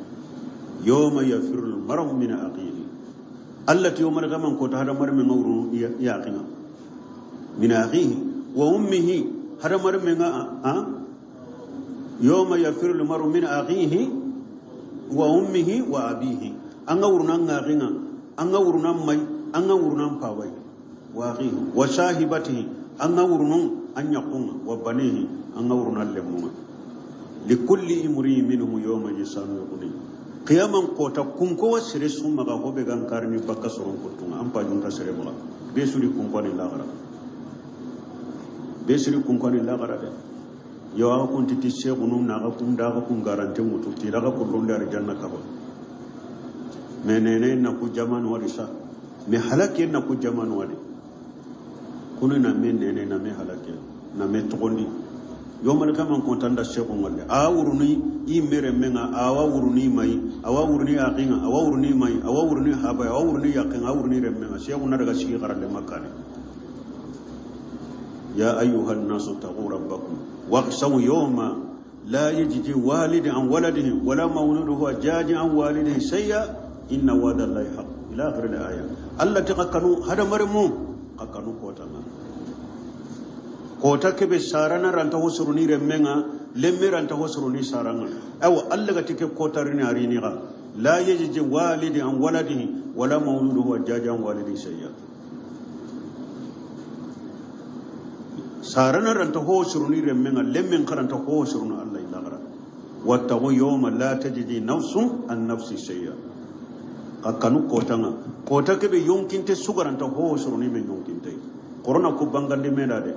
yawma yafirul mar'u min aqihi allati yawma gaman ko ta hada marmin ngawruni ya aqina min aqihi wa ummihi hada marmin يوم يفر المرء من أخيه وأمه وأبيه أنا ورنان غاغنا أنا ورنان ماي أنا ورنان باوي وأخيه وصاحبته أنا ورنان أن يقوم وبنيه أنا ورنان لموما لكل امرئ منهم يوم يسان يغني قياما قوتا كونكو سرسوم مغا هو بغان كارني بكا سرون كتون أم باجون تسري مغا بيسوري كونكواني لاغرا بيسوري كونكواني لاغرا yawa kun titi shekunu na ga kun da ga kun garante mutu ti daga kullun da janna ka ba menene na ku jaman warisa me halake na ku jaman wali kunu na menene na me halake na me tokondi yomal kaman ko tanda shekun wali a wuruni i mere menga awa wuruni mai awa wuruni aqinga awa wuruni mai awa wuruni haba awa wuruni yaqin awa wuruni remmenga shekun daga shi garale makane ya ayyuhan nasu taqu rabbakum واخشوا يوما لا يجزي والد عن ولده ولا مولود هو جاج عن والده شيئا ان وعد الله حق الى اخر الايه التي قكنوا هذا مرمو قكنوا قوتنا قوتك بسارنا رانت وسرني رمنا لم رانت وسرني سارنا او الله تك قوترني ارينيغا لا يجزي والد عن ولده ولا مولود هو جاج عن والده شيئا sarana ranta ho suruni remmenga lemmen karanta ho suruna Allah ila gara wattaqu yawma la tajidi nafsun an nafsi shay'a kakanu kotanga kota kebe yonkinte sugaranta ho suruni men yonkinte corona ku bangandi meda de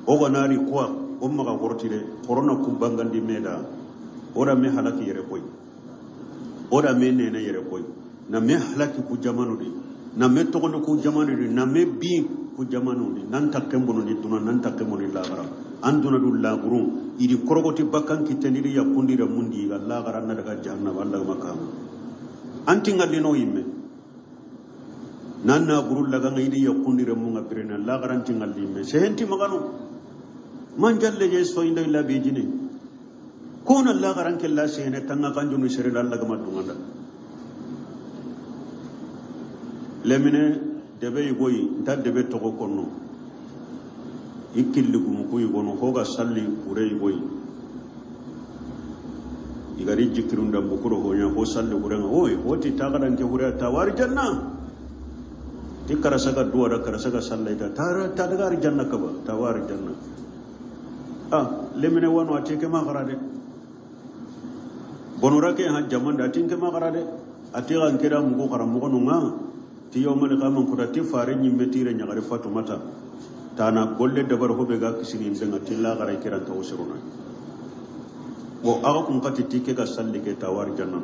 oga nari kwa umma ga gortire corona ku bangandi meda ora me halaki yere koy ora me nene yere koy na me halaki ku jamanu de na me togondo ku jamanu de na me bi ku jamanu ni nan takembono ni duna nan takembono ni lagara anduna dul laguru idi korogoti bakkan kitendiri ya kundira mundi ga lagara na daga jahannam Allah makam anti ngalino yimme nan na guru laga ngidi ya kundira mu ngabirena lagara anti ngalime sehenti magano man jalle je so inda illa be jine kona lagara anke la sehene tanga kanjunu sere Allah ga madunganda lemine debe goyi nta debe to kono ikilli gum ko yigono hoga salli ure goyi igari jikirunda bukuro honya ho salli ure oy hoti tagadan ke ure ta war janna tikara saga duwara kara saga sallai ta daga ar janna ka ba ta war janna lemine wano atike ma garade bonura ke ha jamanda tinke ma garade atiga nkira mugo karamugo nunga ti yomale kaman kuda ti fare nyimetire nyagari fatumata tana golle dabar hobe ga kisini benga tilla gara kiran ta usiruna wo aga kun kati tike ga salli ke tawar janna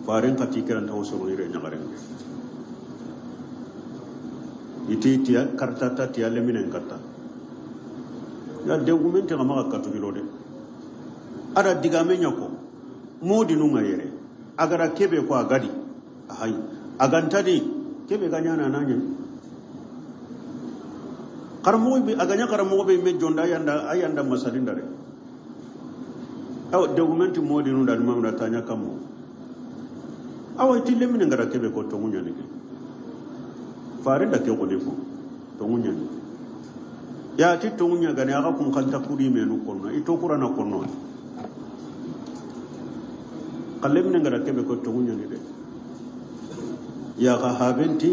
faren kati kiran ta usiruna ire nyagari iti tiya kartata tiya leminen katta ya documente ga maga katu bilode ada digame nyako modi nunga yere agara kebe ko agadi hay agantadi kebe ganyana nanya karamo bi aganya karamo be me jonda ayanda masalinda re aw documente modi nunda mamda tanya kamo aw itile min ngara kebe ko to munya ni fare da ke ko defo to munya ni ya ti to munya gane aga kun kanta kudi me no kono ito qur'ana kono kalle min ngara kebe ko to munya ni de ya ga habenti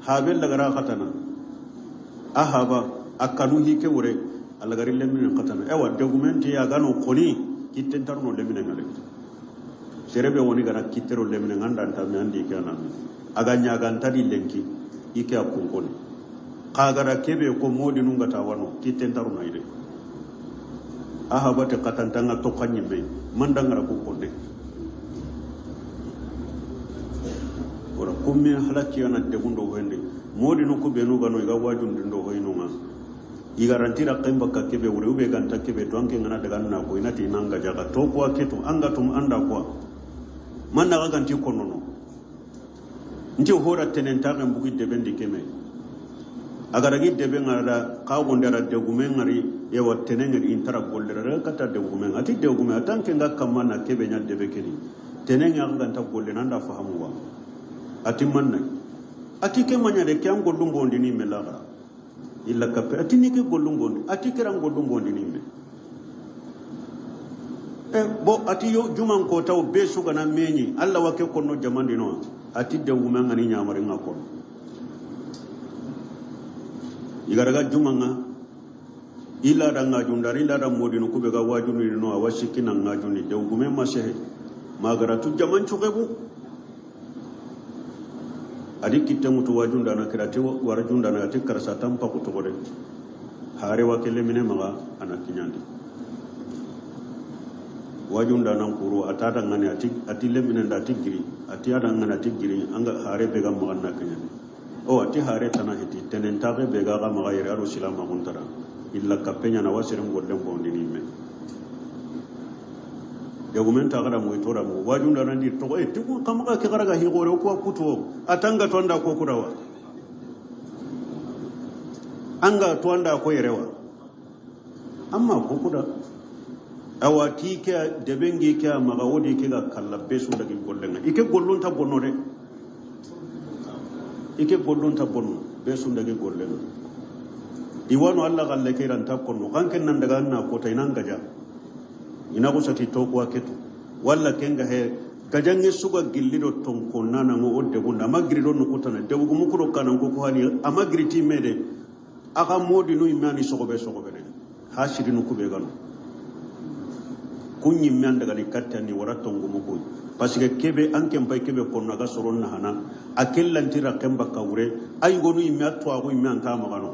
habel daga ra katana ahaba akanu hike wure alagari lemin katana ewa documenti ya gano koni kitten tarno lemin ngale serebe woni gara kittero lemin nganda tammi andi kana aganya gantadi lenki ike akunkoni kagara kebe ko modi nunga tawano kitten tarno ide ahaba te katantanga to kanyime mandangara ko konde ora kummi halaki ana degundo wende modi no ko benu gano iga wajunde ndo hoynuma igarantira kemba ka kebe wure ube ganta kebe to anke ngana daga na ko inati nanga jaga to ko aketo anga tum anda ko manna ga ganti ko nono nti hora tenen ta kan bugi debe ndi keme agara gi debe ngara ka gondara de gumen ngari e wattenen ngari intara gollere kata de gumen ati de gumen atanke ngakka manna kebe nya debe keni tenen nga ganta golle nanda fahamu wa ati manna ati ke manya de kyan gollum bondi ni melaga illa kape ati ni ke gollum bondi ati kiran gollum bondi ni me bo ati yo juman ko taw be suga na meñi alla wake ko no jamandi no ati de wuma ngani nyamari ngako igaraga jumanga illa da ngajundari illa da modinu kube ga wajunu no awashikina ngajuni de wume mashe magara tu jaman chukebu adi kitte mutu wajunda na kirati warjunda na tikkar sa tampa ko to gore hare wakele mine maga anakinyandi wajunda nan kuru atata ngani ati lemine nda tigiri ati ada ngana tigiri anga hare be ga maga nakanyandi o ati hare tana hiti tenen tabe be ga maga yere aro silama huntara illa kapenya na wasirin gollem bondi ni me yagumenta gara mo itora mo wajunda nan di to e tiku kamaga ke gara ga hi gore ko kuto atanga tonda ko kurawa anga tonda ko yerewa amma ko kuda awati ke debengi ke maga wodi ke ga kallabe su daga gollenga ike gollun ta bonno de ike gollun ta bonno be su daga gollenga iwano alla galle ke ran ta konno kanken nan daga na ko tainan gaja ina ko sati to ko aketo walla kenga he gajange suga gillido ton ko nana ngo odde bunda magri don ko tan de bugu mukuro kanan ko ko hani amagri ti mede aka modi no imani sogobe ne hasiri no kube gano kunyi men daga ni kattani waraton gumu ko parce que kebe anke mbay kebe ko naga soron na hana akellantira kemba kawre ay gonu imme atwa ko imme an kama gano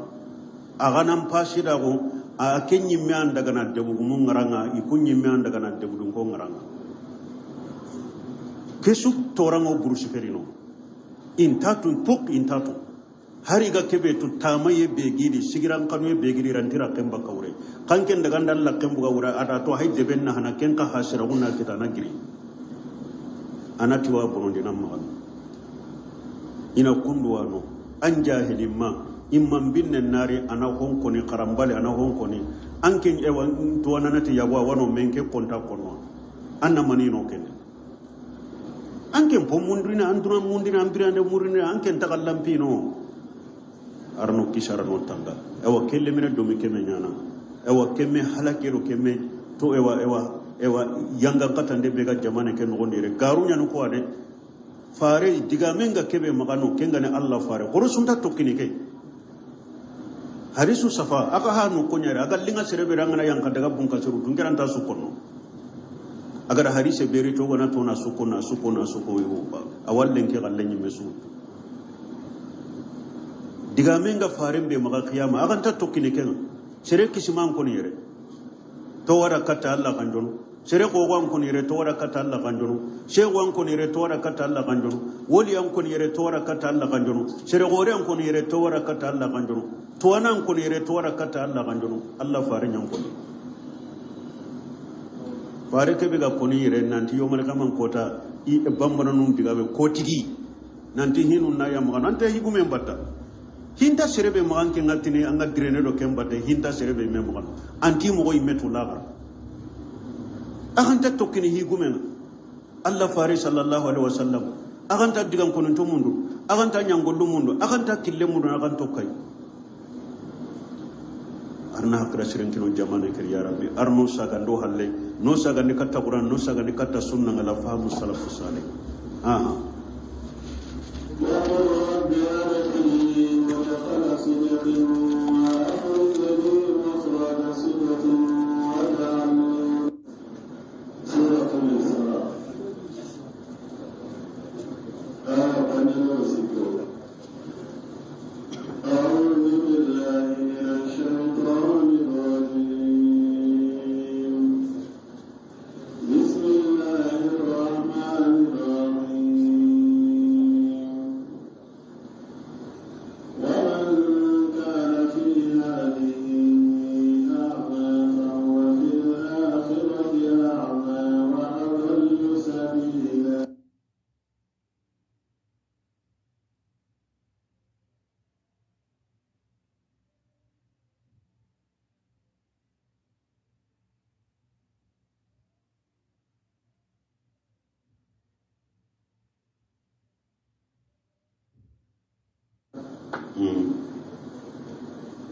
aga nan pasida ko a kenyi me an daga na debu mun ngaranga ikunyi me an daga na debu dun ko ngaranga kesu torango burusi ferino intatu pok intatu hari ga kebe to tamaye begidi sigiran kanu begidi rantira kemba kawre kanken daga ndalla kembu gawra ada to hay deben na hana ken ka hasira hunna kita nagiri anati wa bonondi namma ina kundu wano an jahilimma imman binne nari ana honkoni karambale ana honkoni anken ewa to wananati yawa wano menke konta kono anna manino kene anken po mundrina anduna mundina ambirande murina anken tagallampino arno kisarano tanga ewa kelle mine domi keme nyana ewa kemme halakero kemme to ewa yanga katande bega jamane ke no gondire garunya no ko ade fare digamenga kebe magano kengane Allah fare qorusunta tokkini ke harisu safa aka ha no konyare aga linga serebe rangana yang kadaga bunka seru dungeranta sukono agara harise beri to gona to na sukona yo awallen ke gallenyi mesu digamenga fare be maga kiyama aga ta tokkini ke sere kisiman konire to wara kata Allah kanjono sere ko wan konire to wara kata Allah kanjono she wan konire to wara kata Allah kanjono woli an konire to wara kata Allah kanjono sere gore an konire to wara kata Allah kanjono to anan konire to wara kata Allah kanjono Allah fare nyam koni fare ke be ga konire nanti yomal kaman kota i bambana num digabe kotigi nanti hinu na yam ga nanti higume mbatta hinta serebe maganke ngatini anga direne do kembate hinta serebe memon anti mo goy metu lagar aganta tokkini higumen Allah fare sallallahu alaihi wasallam aganta digan kono to mundu aganta nyangollu mundu aganta kille mundu aganta tokkay arna hakra sirenkino jamane kër ya rabbi arno sagando halle no sagandi katta qur'an no sagandi katta sunna ngala fahamu salafus salih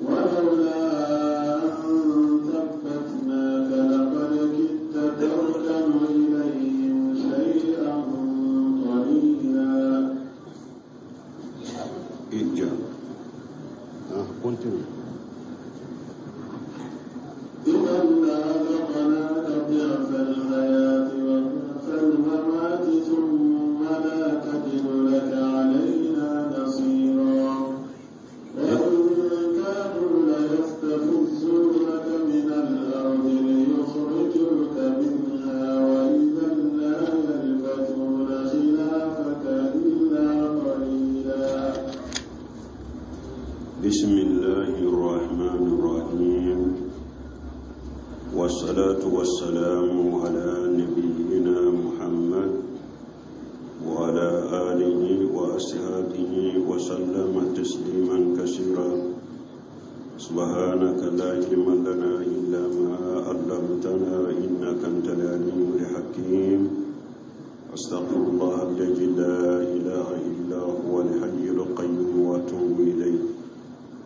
ولولا أن ثبتناك لقد كدت تركن إليهم شيئا قليلا. إذا لأذقناك ضعف الحياة وضعف الممات ثم لا تجد لك علينا نصيرا. وإن كانوا ليستفزونك من الأرض ليخرجوك منها وإذا لا يلبثون خلافك إلا قليلا. بسم الله الرحمن الرحيم والصلاة والسلام على نبينا محمد وعلى آله وأصحابه وسلم تسليما كثيرا. سبحانك لا علم لنا إلا ما علمتنا إنك أنت العليم الحكيم. أستغفر الله الذي لا إله إلا هو الحي القيوم وأتوب إليه.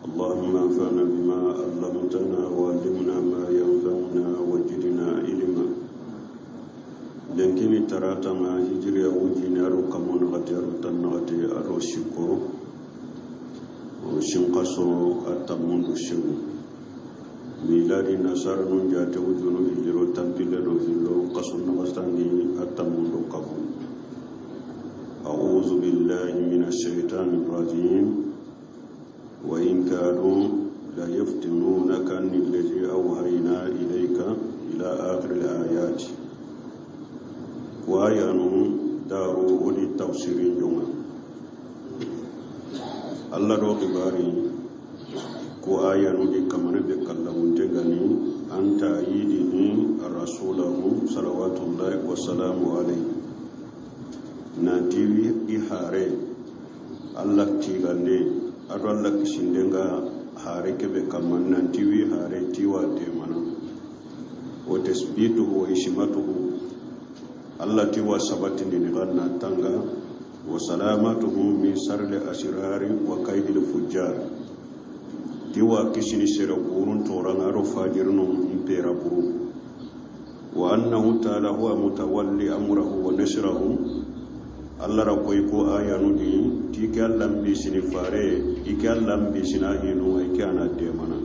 اللهم انفعنا بما علمتنا وعلمنا ما ينفعنا وزدنا علما. لكن تراتا ما هجري وجينا ركمون غدير تنغتي أروشكو وشنقصو أتمون الشو ميلادي نصر نجات وجنو هجرو تنبيل هجرو قصن غستاني أتمون قبو. أعوذ بالله من الشيطان الرجيم. وإن كانوا ليفتنونك عن الذي أوحينا إليك إلى آخر الآيات. وآيانهم داروا أولي التفسير جمع الله دو قباري كو آيانو دي كمان بكاللهم تغني أنت أيده رسوله صلوات الله والسلام عليه ناتيوي إحاري الله تيغني adalla kishindenga hare kebe kaman nantiwi hare tiwa temana wa tasbituhu wa ishmatuhu Allah tiwa sabati ni ganna tanga wa salamatuhu min sarli asirari wa kaidil fujjar idiwa kisini sera burun toran aro fajirno impera buru wa annahu ta'ala huwa mutawalli amrahu wa nashrahu Allah ra koy ko ayanu di tike Allah bi sini fare ike Allah bi sina hinu ay kana de mana